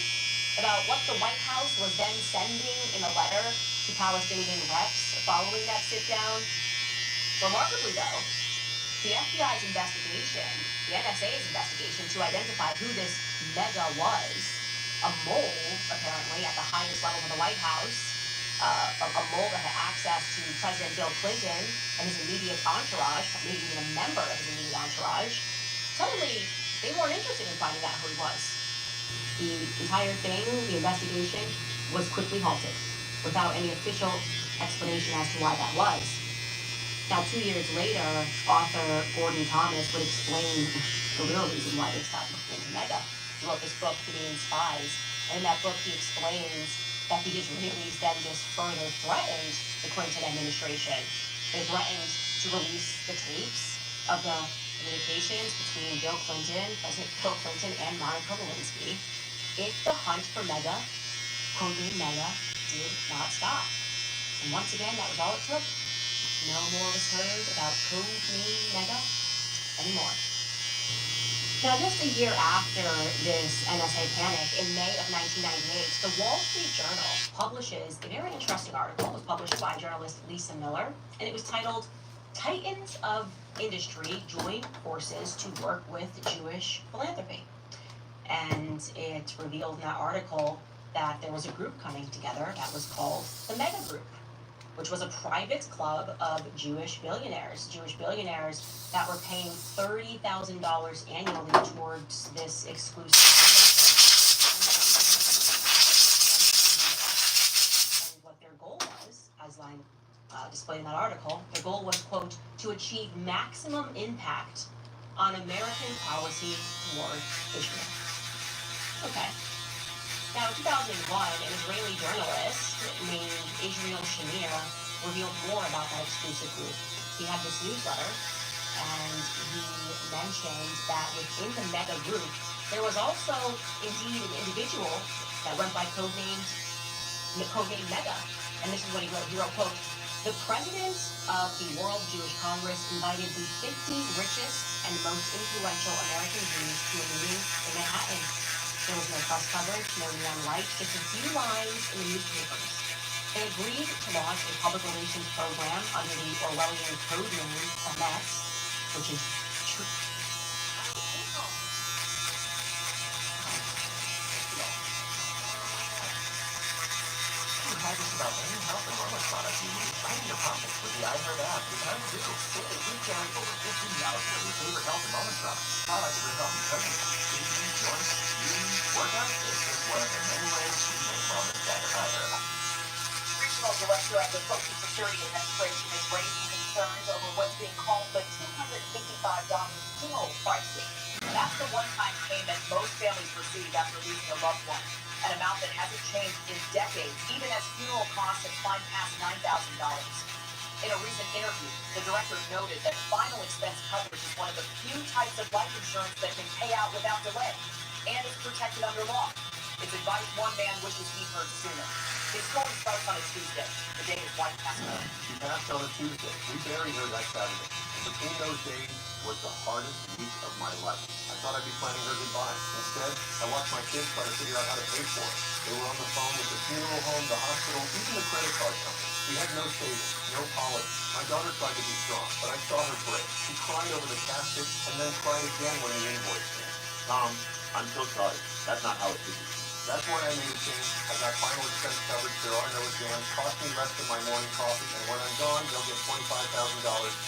about what the White House was then sending in a letter to Palestinian reps following that sit-down. Remarkably, though, the FBI's investigation, the NSA's investigation to identify who this mega was, a mole, apparently, at the highest level of the White House, a mole that had access to President Bill Clinton and his immediate entourage, maybe even a member of his immediate entourage, suddenly they weren't interested in finding out who he was. The entire thing, the investigation, was quickly halted without any official explanation as to why that was. Now, 2 years later, author Gordon Thomas would explain the real reason why they stopped looking into Mega. He wrote this book, Being Spies, and in that book he explains that the Israelis then just further threatened the Clinton administration. They threatened to release the tapes of the communications between Bill Clinton, President Bill Clinton, and Monica Lewinsky if the hunt for Mega, codename Mega, did not stop. And once again, that was all it took. No more was heard about codename Mega anymore. Now, just a year after this NSA panic, in May of 1998, the Wall Street Journal publishes a very interesting article. It was published by journalist Lisa Miller, and it was titled, Titans of Industry Join Forces to Work with Jewish Philanthropy. And it revealed in that article that there was a group coming together that was called the Mega Group, which was a private club of Jewish billionaires that were paying $30,000 annually towards this exclusive. And what their goal was, as Line displayed in that article, their goal was, quote, to achieve maximum impact on American policy toward Israel. Okay. Now, in 2001, an Israeli journalist named Israel Shamir revealed more about that exclusive group. He had this newsletter, and he mentioned that within the Mega Group, there was also indeed an individual that went by codename Mega. And this is what he wrote. He wrote, quote, the president of the World Jewish Congress invited the 50 richest and most influential American Jews to a meeting in Manhattan. There was no press coverage, no neon lights, just a few lines in the newspapers. They agreed to launch a public relations program under the Orwellian code name of MESS, which is true. Just about any health and wellness product you need, find your pockets with the iHeart app. You can too. We carry over 15,000 of your favorite health and wellness products. Products for healthy pregnancy, baby, joints, beauty, workouts. It's just one of the many ways we make wellness better. iHeart. Regional Director of the Social Security Administration is raising concerns over what's being called the $255 funeral crisis. That's the one-time payment most families receive after losing a loved one, an amount that hasn't changed in decades, even as funeral costs have climbed past $9,000. In a recent interview, the director noted that final expense coverage is one of the few types of life insurance that can pay out without delay and is protected under law. It's advice one man wishes he'd heard sooner. His story starts on a Tuesday, the day his wife passed away. She passed on a Tuesday. We buried her that Saturday. And between those days was the hardest week of my life. I thought I'd be planning her goodbye. Instead, I watched my kids try to figure out how to pay for it. They were on the phone with the funeral home, the hospital, even the credit card company. We had no savings, no policy. My daughter tried to be strong, but I saw her break. She cried over the casket and then cried again when the invoice came. Tom, I'm so sorry. That's not how it should be. That's why I made a change. I got final expense coverage. There are no exams. Cost me less than my morning coffee. And when I'm gone, they'll get $25,000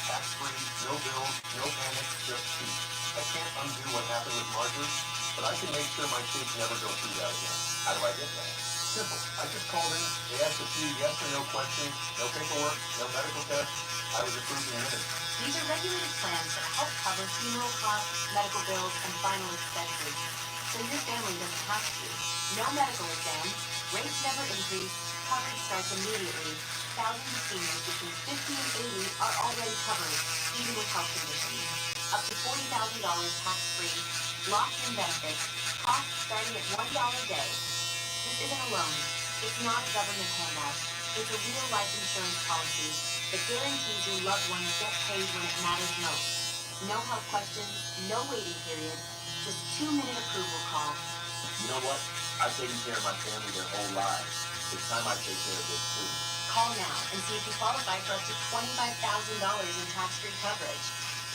tax-free, no bills, no panic, just peace. I can't undo what happened with Marjorie, but I can make sure my kids never go through that again. How do I get that? Simple. I just called in. They asked a few yes or no questions. No paperwork, no medical tests. I was approved in minutes. These are regulated plans that help cover funeral costs, medical bills, and final expenses, so your family doesn't have to. No medical exams, rates never increase, coverage starts immediately. Thousands of seniors between 50 and 80 are already covered, even with health conditions. Up to $40,000 tax-free, locked-in benefits, costs starting at $1 a day. This isn't a loan. It's not a government handout. It's a real life insurance policy that guarantees your loved ones get paid when it matters most. No health questions, no waiting period, just 2-minute approval call. You know what? I've taken care of my family their whole lives. It's time I take care of this too. Call now and see if you qualify for up to $25,000 in tax-free coverage.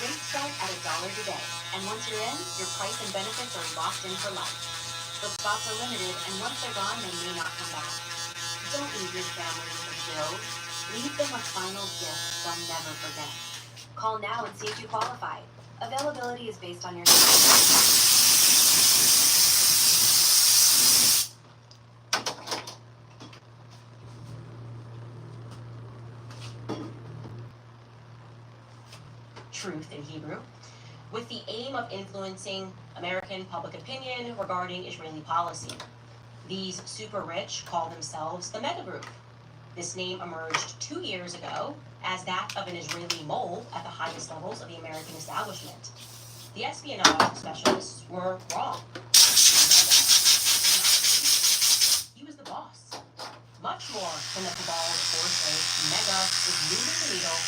Rates start at $1 a day, and once you're in, your price and benefits are locked in for life. But spots are limited, and once they're gone, they may not come back. Don't leave your family with bills. Leave them a final gift they'll never forget. Call now and see if you qualify. Availability is based on your... Truth in Hebrew, with the aim of influencing American public opinion regarding Israeli policy. These super rich call themselves the Mega Group. This name emerged 2 years ago as that of an Israeli mole at the highest levels of the American establishment. The espionage specialists were wrong. He was the boss. Much more than the cabal of forces, Mega is moving the needle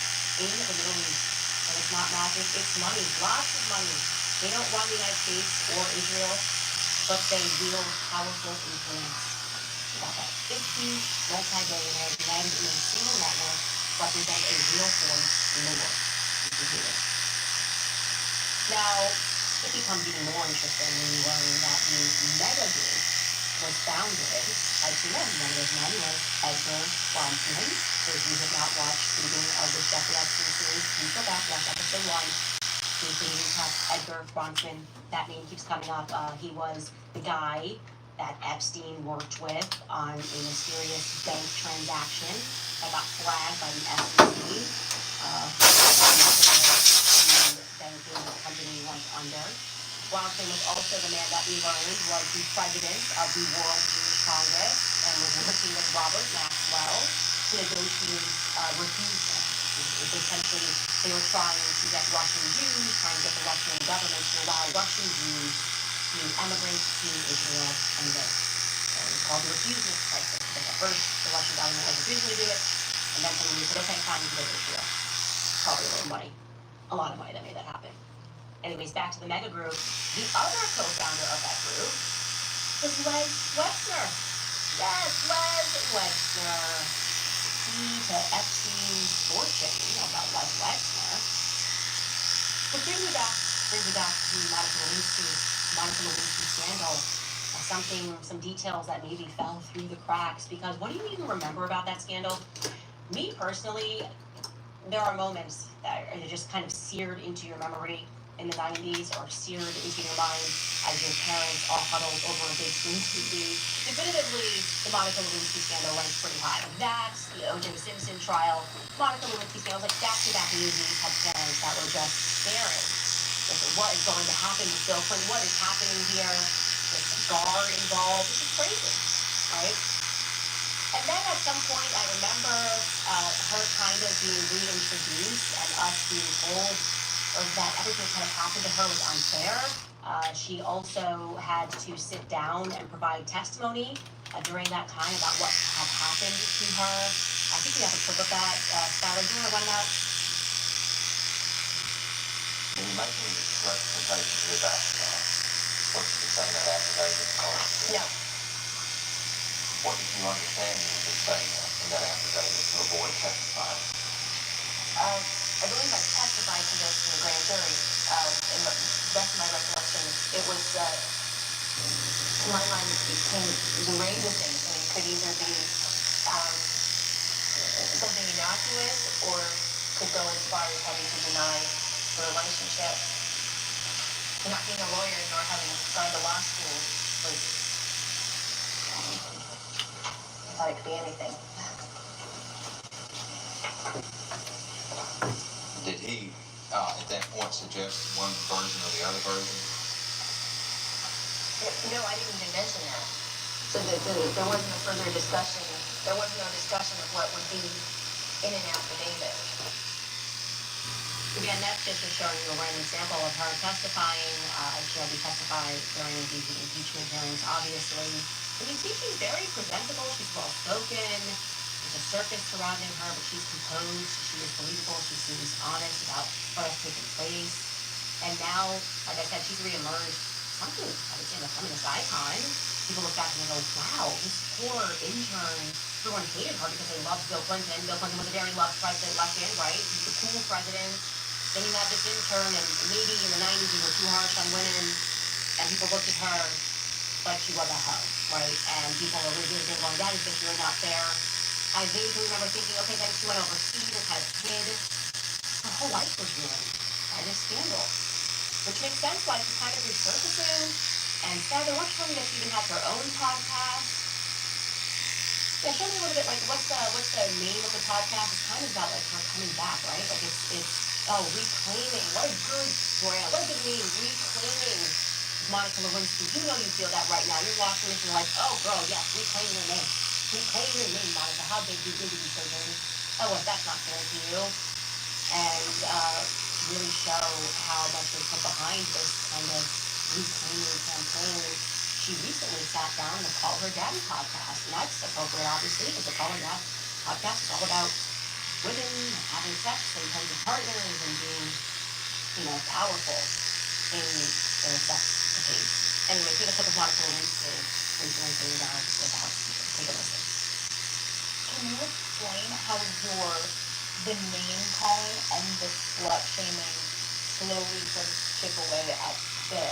in the Middle East. And it's not magic, it's money, lots of money. They don't run the United States or Israel, but they wield powerful influence. About that 50 multi-billionaires united in a single network represent a real force in the world. Now, it becomes even more interesting when you learn that the Mega Group was founded by two men. One of those men was Edgar Bronson. So if you have not watched the beginning of the Jeffrey Epstein series, please go back, watch episode 1. Briefly recap Edgar Bronson. That name keeps coming up. He was the guy that Epstein worked with on a mysterious bank transaction that got flagged by the SEC. The banking company went under. Bronson was also the man that we learned was the president of the World Jewish Congress and was working with Robert Maxwell to negotiate refusal. Essentially, they were trying to get Russian Jews, trying to get the Russian government to allow Russian Jews to emigrate to Israel and live. So it was called the refusal crisis. Because at first, the Russian government was refusing to do it, and then someone said, okay, fine, you can go to Israel. Probably a little money. A lot of money that made that happen. Anyways, back to the Mega Group. The other co-founder of that group was Les Wexner. Yes, Les Wexner. Key to Epstein's fortune, about Les Wexner. But brings me back to Monica Lewinsky scandal. Some details that maybe fell through the cracks. Because what do you even remember about that scandal? Me personally, there are moments that are just kind of seared into your memory in the 90s or seared into your mind as your parents all huddled over a big screen TV. Definitively, the Monica Lewinsky scandal ranks pretty high. That, the O.J. Simpson trial, Monica Lewinsky scandal, like back-to-back movies had parents that were just staring. What is going to happen with Bill Clinton? What is happening here? There's a guard involved. This is crazy, right? And then at some point, I remember her kind of being reintroduced and us being told or that everything that kind of happened to her was unfair. She also had to sit down and provide testimony during that time about what had happened to her. I think we have a clip of that. Skylar, do you want to run that? When you making representation to the back, what did you say that affidavit was? No. What did you understand you were saying in that affidavit to avoid testifying? I believe I testified to this in the grand jury. In the best of my recollection, it was my mind became the range of things. I mean, it could either be something innocuous or could go as far as having to deny the relationship. Not being a lawyer nor having gone to law school was, I thought it could be anything. Did he, at that point, suggest one version or the other version? No, I didn't even mention that. So there wasn't a further discussion. There was no discussion of what would be in an affidavit. Again, that's just to show you a random sample of her testifying. She had to testify during the impeachment hearings, obviously. And you see she's very presentable. She's well-spoken. There's a circus surrounding her, but she's composed. She is believable. She seems honest about what has taken place. And now, like I said, she's reemerged something, I would say, a feminist icon. People look back and they go, wow, this poor intern, everyone hated her because they loved Bill Clinton. Bill Clinton was a very loved president, left and right. He was a cool president. Then you have this intern, and maybe in the 90s we were too harsh on women, and people looked at her like she was a hoe, right? And people were really going, that is just really not fair. I vaguely remember thinking, okay, then she went overseas and had a kid. Her whole life was ruined by this scandal. Which makes sense why she's kind of resurfacing. And Skylar, why don't you tell me that she even has her own podcast? Yeah, show me a little bit, like, what's the name of the podcast? It's kind of about, like, her coming back, right? Like, it's reclaiming. What a good brand. What a good name. Reclaiming Monica Lewinsky. You know you feel that right now. You're watching this and you're like, oh, girl, yes, reclaim your name. Reclaim your name, Monica. How big do you think you so dirty? Oh, if that's not fair to you. And really show how much they put behind this kind of reclaiming campaign. She recently sat down to Call Her Daddy podcast, and that's appropriate, obviously, because the Call Her Dad podcast is all about women having sex and becoming partners and being, powerful in their sex case. Anyway, here's a clip of Monica Lewinsky recently saying that without. Take a listen. Can you explain how the name calling and the slut shaming slowly sort of chip away at the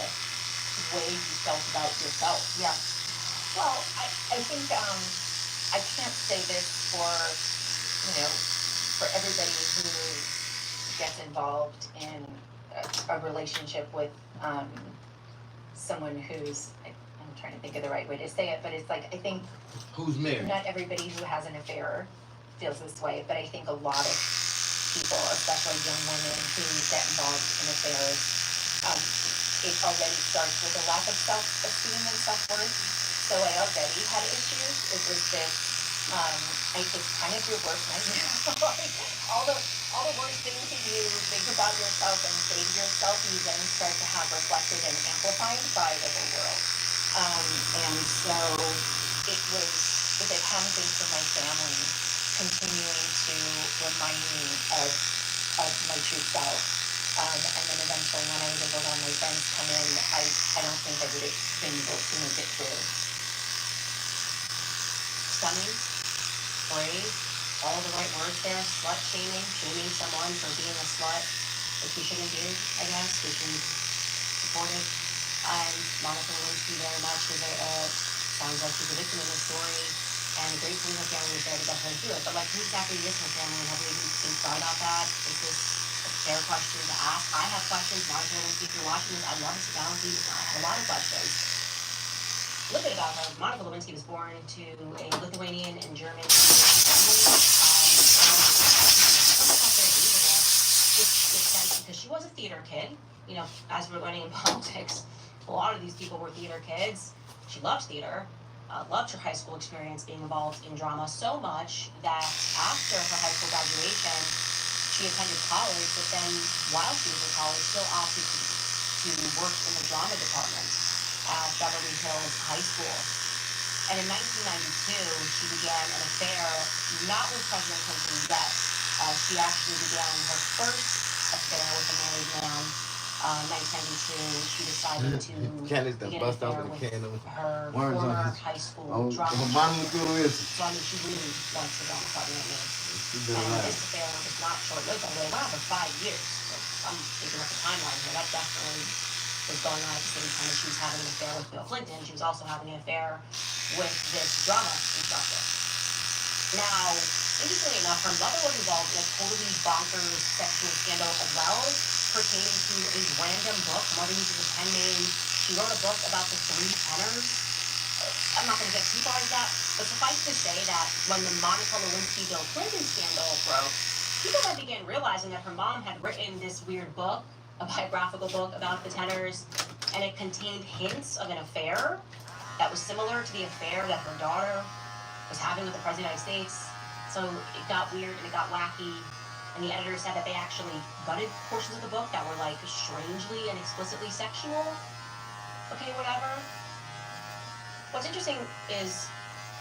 way you felt about yourself? Yeah. Well, I think I can't say this for everybody who gets involved in a relationship with someone who's, I'm trying to think of the right way to say it, but it's like, I think who's married? Not everybody who has an affair feels this way, but I think a lot of people, especially young women who get involved in affairs, it already starts with a lack of self-esteem and self-worth. So I already had issues. It was this, it's kind of your worst nightmare. Like, all the worst things that you think about yourself and say to yourself, you then start to have reflected and amplified by the whole world. And so if it hadn't been for my family continuing to remind me of my true self, and then eventually when I was able to have my friends come in, I don't think I would have been able to make it through. Stunning, brave, all the right words there. Slut shaming someone for being a slut, which we shouldn't do, I guess. We should support it. And Monica Lewinsky very much sounds like she's a victim in this story, and gratefully her family was there to get her through it. But like, who exactly is her family, and have we even thought about that? Is this a fair question to ask? I have questions. Monica Lewinsky, if you're watching this, I'd love to sit down with you. I have a lot of questions. A little bit about her. Monica Lewinsky was born to a Lithuanian and German family. Because she was a theater kid, as we're learning in politics, a lot of these people were theater kids. She loved theater, loved her high school experience being involved in drama so much that after her high high school graduation, she attended college, but then while she was in college, still opted to work in the drama department at Beverly Hills High School. And in 1992, she began an affair, not with President Clinton yet. She actually began her first affair with a married man. 1992, she decided to Candace done begin an bust affair out with a with can of her worms on former his high school on drama Manu teacher. Guru is. So I mean, she really wants to go on Saturday Night Live. She been And alive. this affair was not short-lived, by the way. It went on for 5 years. So I'm thinking of the timeline here. That definitely was going on at the same time as she was having an affair with Bill Clinton. She was also having an affair with this drama instructor. Now, interestingly enough, her mother was involved in a totally bonkers sexual scandal as well, pertaining to a random book. Mother uses a pen name. She wrote a book about the three tenors. I'm not going to get too far into that, but suffice to say that when the Monica Lewinsky-Bill Clinton scandal broke, people then began realizing that her mom had written this weird book, a biographical book about the tenors, and it contained hints of an affair that was similar to the affair that her daughter was having with the President of the United States. So it got weird and it got wacky, and the editor said that they actually gutted portions of the book that were like strangely and explicitly sexual. Okay, whatever. What's interesting is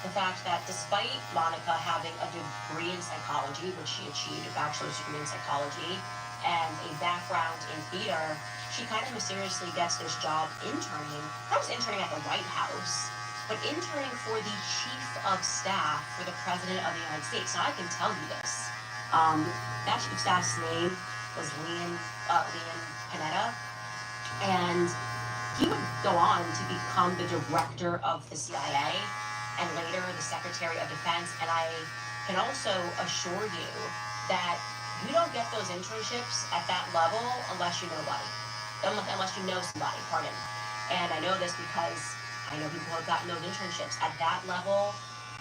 the fact that despite Monica having a degree in psychology, which she achieved, a bachelor's degree in psychology, and a background in theater, she kind of mysteriously gets this job interning, not just interning at the White House, but interning for the chief of staff for the President of the United States. Now I can tell you this. That chief of staff's name was Leon Panetta, and he would go on to become the director of the CIA and later the Secretary of Defense. And I can also assure you that you don't get those internships at that level unless you know somebody, pardon. And I know this because I know people who have gotten those internships at that level.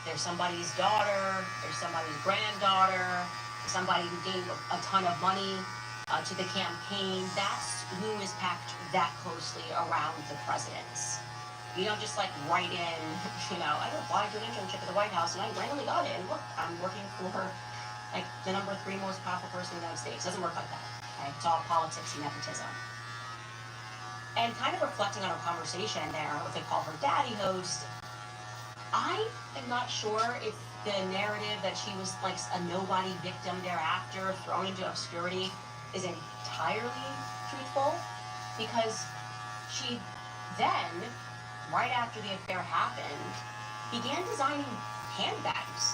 There's somebody's daughter, there's somebody's granddaughter, somebody who gave a ton of money to the campaign. That's who is packed that closely around the presidents. You don't just like write in, I applied to an internship at the White House and I randomly got it. And look, I'm working for like the number 3 most powerful person in the United States. It doesn't work like that. Okay? It's all politics and nepotism. And kind of reflecting on our conversation there, what they call her daddy host, I am not sure if the narrative that she was like a nobody victim thereafter, thrown into obscurity, is entirely truthful, because she then, right after the affair happened, began designing handbags.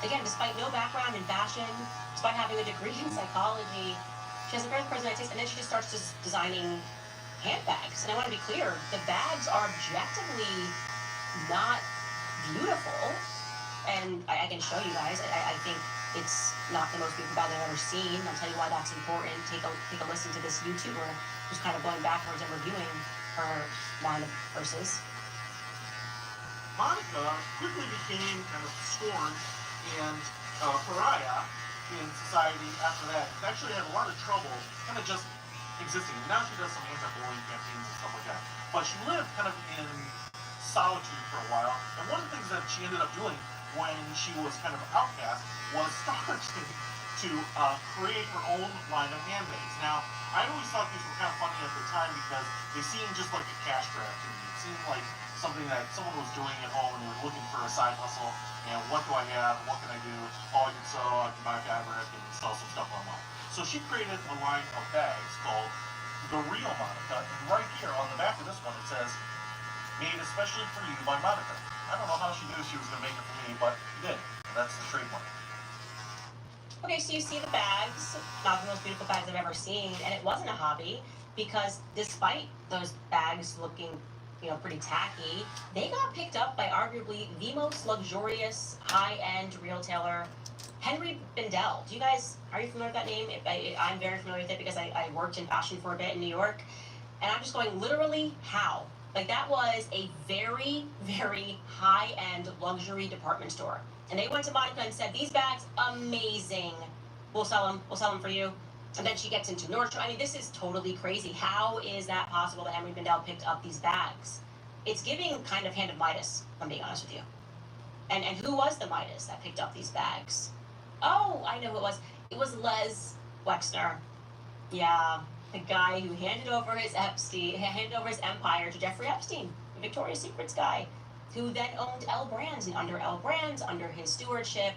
Again, despite no background in fashion, despite having a degree in psychology, she has a very President taste, and then she just starts just designing handbags. And I want to be clear, the bags are objectively not beautiful, and I can show you guys. I think it's not the most beautiful bag I've ever seen. I'll tell you why that's important. Take a listen to this YouTuber who's kind of going backwards and reviewing her line of verses. Monica quickly became kind of scorned and pariah in society after that. She actually had a lot of trouble kind of just existing. Now she does some anti-bullying campaigns and stuff like that. But she lived kind of in solitude for a while. And one of the things that she ended up doing when she was kind of outcast was starting to create her own line of handbags. Now, I always thought these were kind of funny at the time because they seemed just like a cash grab to me. It seemed like something that someone was doing at home and they were looking for a side hustle. And what do I have? What can I do? Oh, I can sew, I can buy fabric, and sell some stuff online. So she created a line of bags called The Real Monica. And right here on the back of this one, it says, made especially for you by Monica. I don't know how she knew she was going to make it for me, but she did. And that's the trademark. Okay, so you see the bags, not the most beautiful bags I've ever seen, and it wasn't a hobby because despite those bags looking, pretty tacky, they got picked up by arguably the most luxurious, high-end retailer, Henry Bendel. Are you familiar with that name? I'm very familiar with it because I worked in fashion for a bit in New York, and I'm just going, literally, how? Like, that was a very, very high-end luxury department store. And they went to Monica and said, these bags, amazing. We'll sell them for you. And then she gets into Nordstrom. I mean, this is totally crazy. How is that possible that Henry Bendel picked up these bags? It's giving kind of Hand of Midas, if I'm being honest with you. And who was the Midas that picked up these bags? Oh, I know who it was. It was Les Wexner. Yeah, the guy who handed over his empire to Jeffrey Epstein, the Victoria's Secrets guy, who then owned L Brands, and under L Brands, under his stewardship,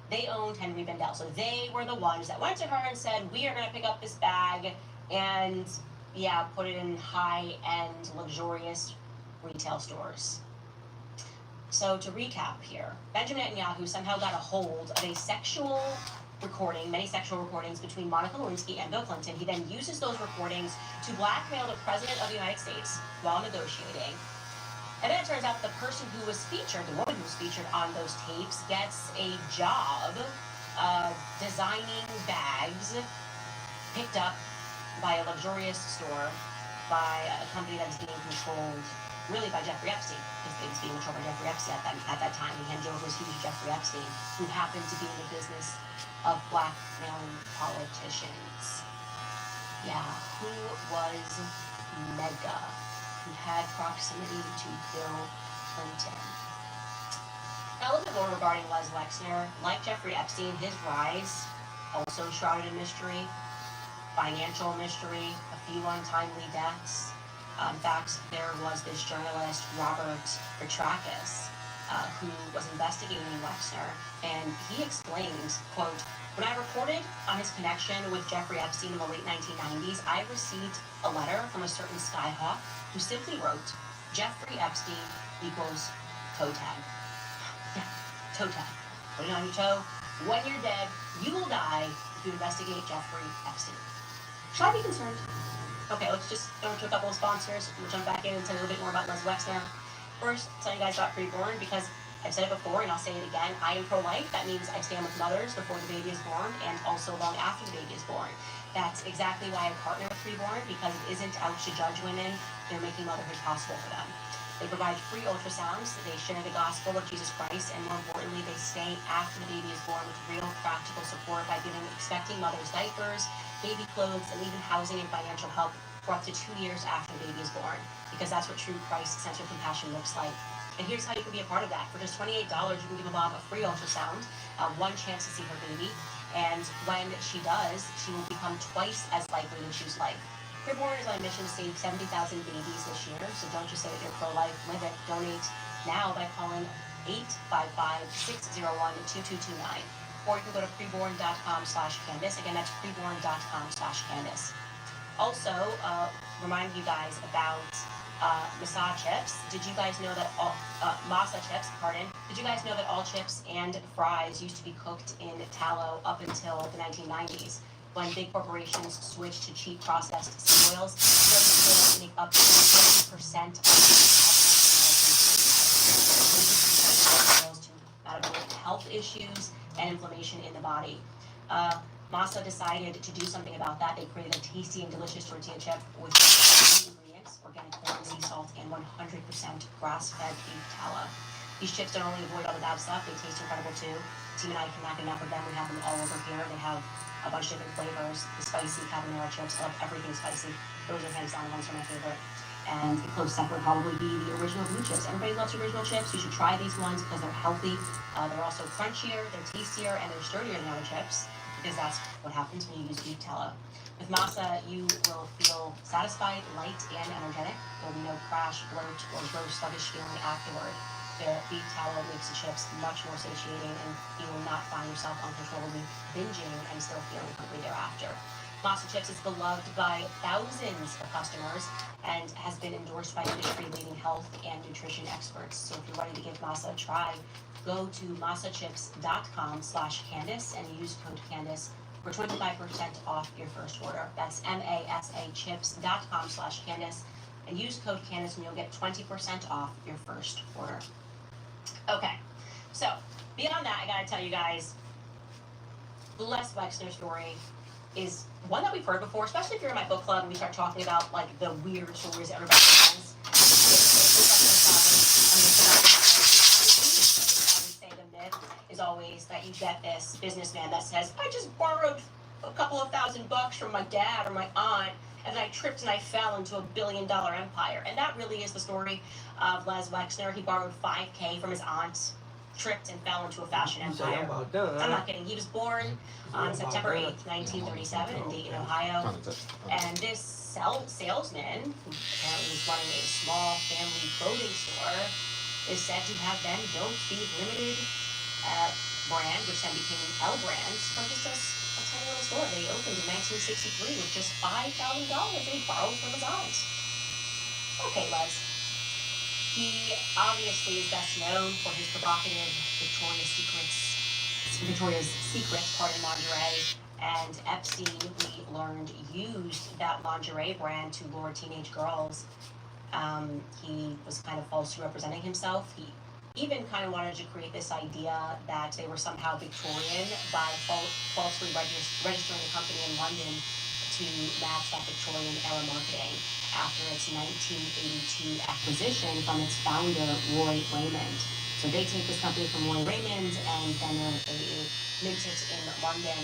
they owned Henry Bendel. So they were the ones that went to her and said, we are going to pick up this bag and, yeah, put it in high-end, luxurious retail stores. So to recap here, Benjamin Netanyahu somehow got a hold of a sexual recording, many sexual recordings between Monica Lewinsky and Bill Clinton. He then uses those recordings to blackmail the President of the United States while negotiating. And then it turns out the person who was featured, the woman who was featured on those tapes, gets a job of designing bags picked up by a luxurious store by a company that is being controlled really by Jeffrey Epstein, because it was being controlled by Jeffrey Epstein at that time. He handed over his huge Jeffrey Epstein, who happened to be in the business of blackmailing politicians. Yeah, who was Mega, who had proximity to Bill Clinton. Now, a little bit more regarding Les Wexner. Like Jeffrey Epstein, his rise also shrouded in mystery, financial mystery, a few untimely deaths. In fact, there was this journalist, Robert Petrakis, who was investigating Wexner, and he explained, quote, when I reported on his connection with Jeffrey Epstein in the late 1990s, I received a letter from a certain skyhawk who simply wrote, Jeffrey Epstein equals toe tag. Yeah, toe tag. Put it on your toe. When you're dead, you will die if you investigate Jeffrey Epstein. Should I be concerned? Okay, let's just go into a couple of sponsors. We'll jump back in and tell you a little bit more about Les Wexner. First, tell you guys about Preborn, because I've said it before and I'll say it again. I am pro-life. That means I stand with mothers before the baby is born and also long after the baby is born. That's exactly why I partner with Preborn, because it isn't out to judge women. They're making motherhood possible for them. They provide free ultrasounds. They share the gospel of Jesus Christ, and more importantly, they stay after the baby is born with real practical support by giving expecting mothers diapers, baby clothes, and even housing and financial help for up to 2 years after the baby is born, because that's what true Christ-centered compassion looks like. And here's how you can be a part of that. For just $28, you can give a mom a free ultrasound, one chance to see her baby, and when she does, she will become twice as likely to choose life. Preborn is on a mission to save 70,000 babies this year, so don't just say that you're pro-life, live it. Donate now by calling 855-601-2229. Or you can go to preborn.com/Candace. Again, that's preborn.com/Candace. Also, remind you guys about Masa chips. Did you guys know that Masa chips, did you guys know that all chips and fries used to be cooked in tallow up until the 1990s? When big corporations switched to cheap processed seed oils, those make up to 20% of the average to metabolic health issues and inflammation in the body. Masa decided to do something about that. They created a tasty and delicious tortilla chip with ingredients, organic corn, sea salt, and 100% grass-fed beef tallow. These chips don't only avoid all the bad stuff, they taste incredible too. Team and I cannot get enough of them. We have them all over here. They have a bunch of different flavors. The spicy habanero chips, I love everything spicy. Those are hands down the ones that are my favorite. And the close second would probably be the original blue chips. Everybody loves original chips. You should try these ones because they're healthy. They're also crunchier, they're tastier, and they're sturdier than other chips, because that's what happens when you use beef tallow. With Masa, you will feel satisfied, light, and energetic. There'll be no crash, bloat, or gross sluggish feeling afterward. The beef tallow makes the chips much more satiating, and you will not find yourself uncontrollably binging and still feeling hungry thereafter. Masa Chips is beloved by thousands of customers and has been endorsed by industry-leading health and nutrition experts. So if you're ready to give Masa a try, go to masachips.com/Candace and use code Candace for 25% off your first order. That's masachips.com/Candace and use code Candace and you'll get 20% off your first order. Okay, so beyond that, I gotta tell you guys, the Les Wexner story is one that we've heard before, especially if you're in my book club and we start talking about like the weird stories everybody has. I would say the myth is always that you get this businessman that says, I just borrowed a couple of $1,000 from my dad or my aunt, and I tripped and I fell into $1 billion empire. And that really is the story of Les Wexner. He borrowed $5,000 from his aunt. tripped and fell into a fashion You say I'm empire. about done. I'm not kidding. He was born on September 8th, 1937 in Dayton, Ohio. And this salesman, who apparently was running a small family clothing store, is said to have been built the limited brand, which then became L Brands, from just a tiny little store. They opened in 1963 with just $5,000 that he borrowed from his aunts. Okay, Les. He obviously is best known for his provocative Victoria's Secret lingerie, and Epstein, we learned, used that lingerie brand to lure teenage girls. He was kind of falsely representing himself. He even kind of wanted to create this idea that they were somehow Victorian by falsely registering the company in London to match that Victorian era marketing after its 1982 acquisition from its founder, Roy Raymond. So they take this company from Roy Raymond and then they mint it in London.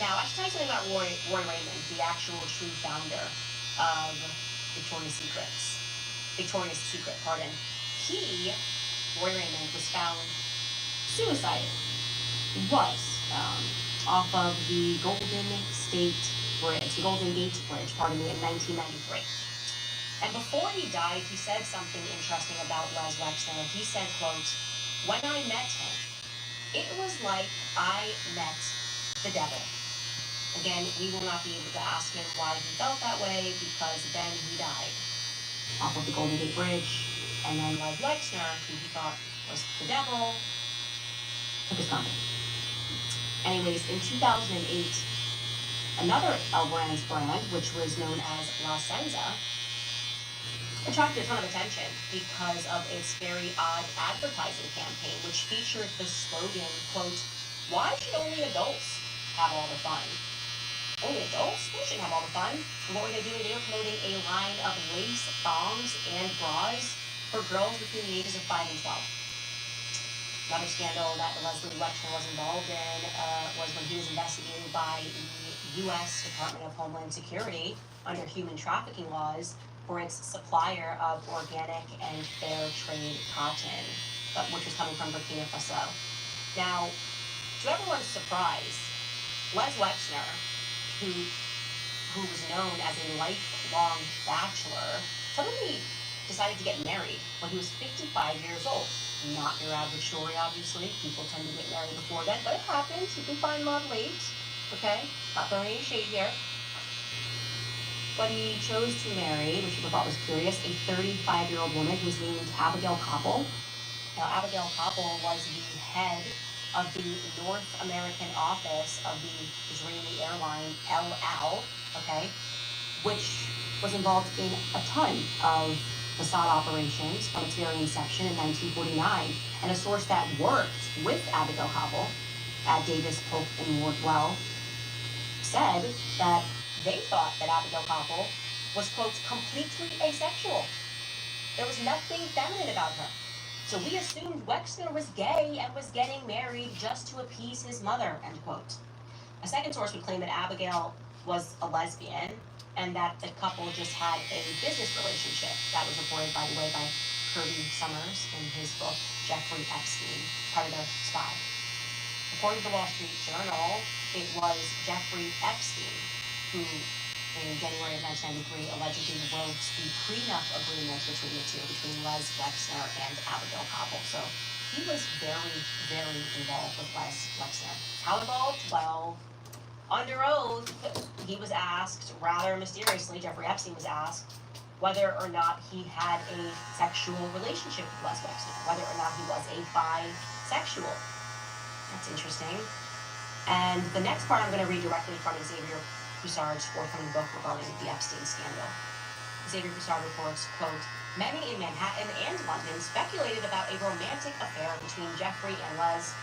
Now, I should tell you something about Roy Raymond, the actual true founder of Victoria's Secret. Roy Raymond, was found suicidal. He was off of the Golden Gate Bridge, in 1993. And before he died, he said something interesting about Les Wexner. He said, quote, "When I met him, it was like I met the devil." Again, we will not be able to ask him why he felt that way because then he died off of the Golden Gate Bridge. And then Les Wexner, who he thought was the devil, took his company. Anyways, in 2008, another L Brands brand, which was known as La Senza, attracted a ton of attention because of its very odd advertising campaign, which featured the slogan, quote, "Why should only adults have all the fun?" Only adults? They shouldn't have all the fun. And what were they doing? They were promoting a line of lace thongs and bras for girls between the ages of 5 and 12. Another scandal that Leslie Wexner was involved in was when he was investigated by the U.S. Department of Homeland Security under human trafficking laws for its supplier of organic and fair trade cotton, which was coming from Burkina Faso. Now, to everyone's surprise, Les Wexner, who was known as a lifelong bachelor, suddenly decided to get married when he was 55 years old. Not your average story, obviously. People tend to get married before then, but it happens. You can find love late, okay? Not throwing any shade here. But he chose to marry, which people thought was curious, a 35-year-old woman who was named Abigail Koppel. Now, Abigail Koppel was the head of the North American office of the Israeli airline El Al, okay, which was involved in a ton of Mossad operations from its very inception in 1949. And a source that worked with Abigail Koppel at Davis, Polk & Wardwell said that they thought that Abigail Koppel was, quote, completely asexual. There was nothing feminine about her. So we assumed Wexner was gay and was getting married just to appease his mother, end quote. A second source would claim that Abigail was a lesbian and that the couple just had a business relationship. That was reported, by the way, by Kirby Summers in his book, Jeffrey Epstein, Predator Spy. According to the Wall Street Journal, it was Jeffrey Epstein who, in January of 1993, allegedly wrote the prenup agreement between the two, between Les Wexner and Abigail Koppel. So he was very, very involved with Les Wexner. How involved? Well, under oath, he was asked, rather mysteriously, Jeffrey Epstein was asked, whether or not he had a sexual relationship with Les Wexner, whether or not he was a bisexual. That's interesting. And the next part I'm going to read directly from Xavier Broussard's forthcoming book regarding the Epstein scandal. Xavier Broussard reports, quote, "Many in Manhattan and London speculated about a romantic affair between Jeffrey and Les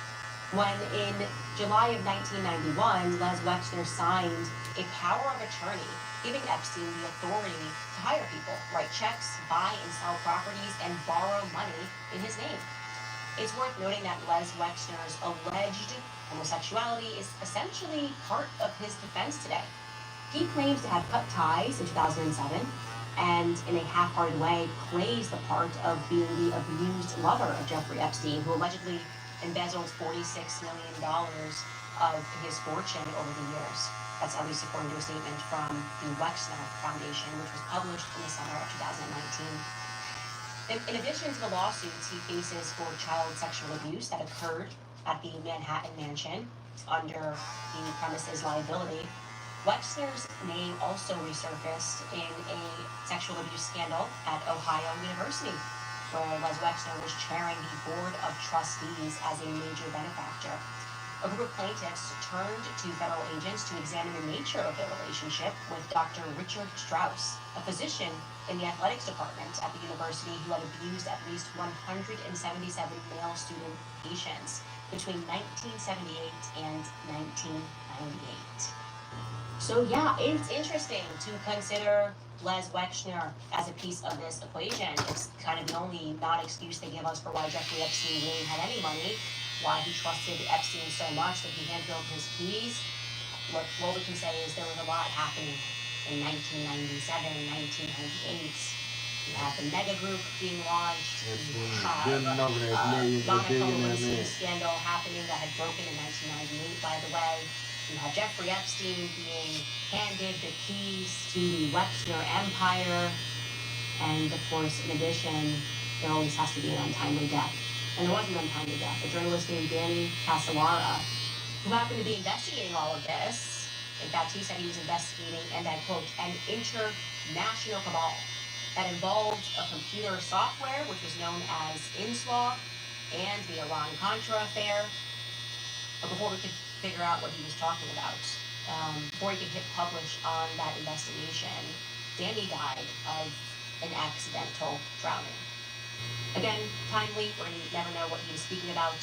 when in July of 1991, Les Wexner signed a power of attorney giving Epstein the authority to hire people, write checks, buy and sell properties, and borrow money in his name. It's worth noting that Les Wexner's alleged homosexuality is essentially part of his defense today. He claims to have cut ties in 2007 and, in a half-hearted way, plays the part of being the abused lover of Jeffrey Epstein, who allegedly embezzled $46 million of his fortune over the years. That's at least according to a statement from the Wexner Foundation, which was published in the summer of 2019. In addition to the lawsuits he faces for child sexual abuse that occurred at the Manhattan Mansion under the premises liability, Wexner's name also resurfaced in a sexual abuse scandal at Ohio University, where Les Wexner was chairing the board of trustees as a major benefactor. A group of plaintiffs turned to federal agents to examine the nature of their relationship with Dr. Richard Strauss, a physician in the athletics department at the university who had abused at least 177 male student patients between 1978 and 1998. So yeah, it's interesting to consider Les Wexner as a piece of this equation. It's kind of the only non-excuse they give us for why Jeffrey Epstein really had any money, why he trusted Epstein so much that he handled his keys. Look, what we can say is there was a lot happening in 1997, 1998. You have the mega group being launched. You have Monaco Lewinsky scandal happening that had broken in 1998, by the way. You have Jeffrey Epstein being handed the keys to the Wexner empire. And of course, in addition, there always has to be an untimely death. And there was an untimely death. A journalist named Danny Cassawara, who happened to be investigating all of this. In fact, he said he was investigating, and I quote, an international cabal that involved a computer software, which was known as InSlaw, and the Iran-Contra affair. But before we could figure out what he was talking about, before he could hit publish on that investigation, Danny died of an accidental drowning. Again, timely, we're going to never know what he was speaking about,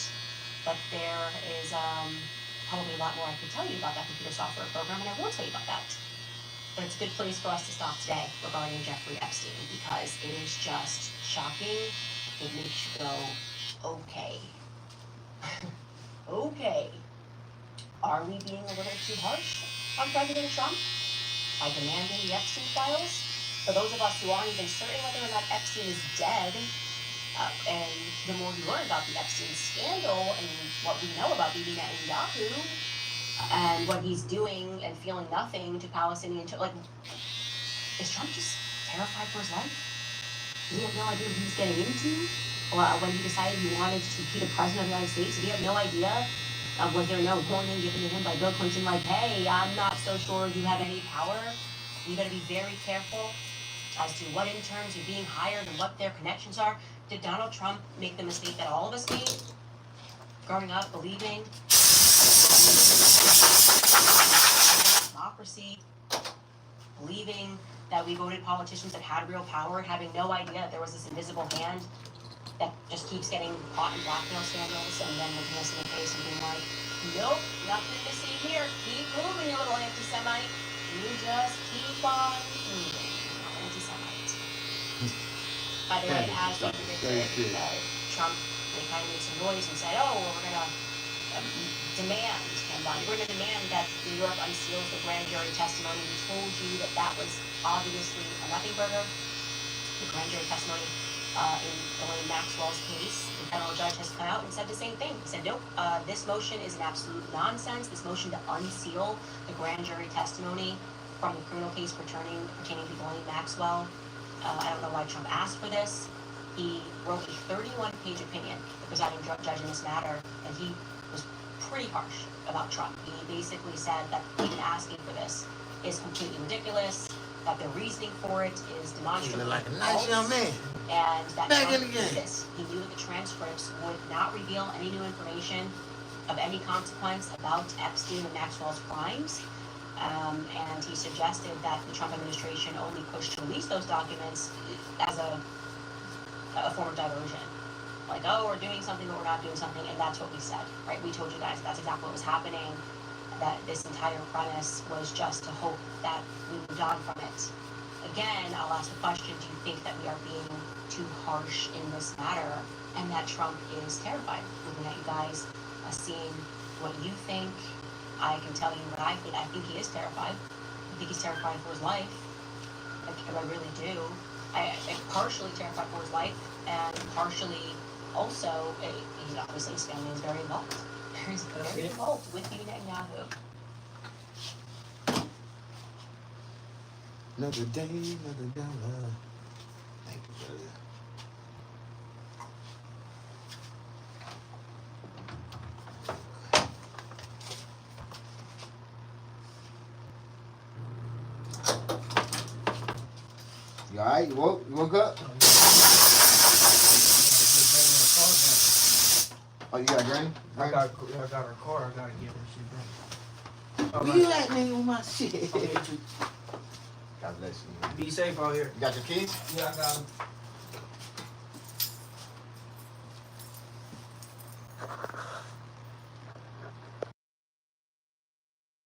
but there is probably a lot more I could tell you about that computer software program, and I will tell you about that. But it's a good place for us to stop today regarding Jeffrey Epstein, because it is just shocking. It makes you go, okay. Okay. Are we being a little too harsh on President Trump by demanding the Epstein files? For those of us who aren't even certain whether or not Epstein is dead, and the more you learn about the Epstein scandal and what we know about Bibi Netanyahu and what he's doing and feeling nothing to Palestinian children, like, is Trump just terrified for his life? Does he have no idea what he's getting into? When he decided he wanted to be the president of the United States, did he have no idea? Was there no warning given to him by Bill Clinton, like, hey, I'm not so sure you have any power? You gotta be very careful as to what interns are being hired and what their connections are. Did Donald Trump make the mistake that all of us made? Growing up, believing democracy, believing that we voted politicians that had real power, having no idea that there was this invisible hand that just keeps getting caught in blackmail scandals, and then looking us in the face and being like, nope, nothing to see here. Keep moving, you little anti-Semite. You just keep on moving, anti-Semite. By the way, as we predicted, Trump kind of made some noise and said, oh, well, we're going to demand, we're going to demand that New York unseals the grand jury testimony. We told you that that was obviously a nothing burger. The grand jury testimony in Ghislaine Maxwell's case, the federal judge has come out and said the same thing. He said, nope, this motion is an absolute nonsense. This motion to unseal the grand jury testimony from the criminal case pertaining to Ghislaine Maxwell. I don't know why Trump asked for this. He wrote a 31-page opinion, the presiding judge in this matter, and he was pretty harsh about Trump. He basically said that even asking for this is completely ridiculous, that the reasoning for it is demonstrably like a nice young man. And that Back Trump in the game. knew this. He knew that the transcripts would not reveal any new information of any consequence about Epstein and Maxwell's crimes. And he suggested that the Trump administration only pushed to release those documents as a form of diversion. Like, oh, we're doing something, but we're not doing something, and that's what we said, right? We told you guys that's exactly what was happening, that this entire premise was just to hope that we moved on from it. Again, I'll ask the question, do you think that we are being too harsh in this matter, and that Trump is terrified? Looking at you guys, seeing what you think, I can tell you what I think. I think he is terrified. I think he's terrified for his life. I really do. I'm partially terrified for his life, and partially also, obviously his family is very involved. He's very involved with Netanyahu. Another day, another dollar. Thank you, brother. You alright? You woke up? Oh, you got Granny? I got her car. I gotta give her shit. Where you at, nigga, with my shit? I'll get you. God bless you. Be safe out here. You got your keys? Yeah, I got them.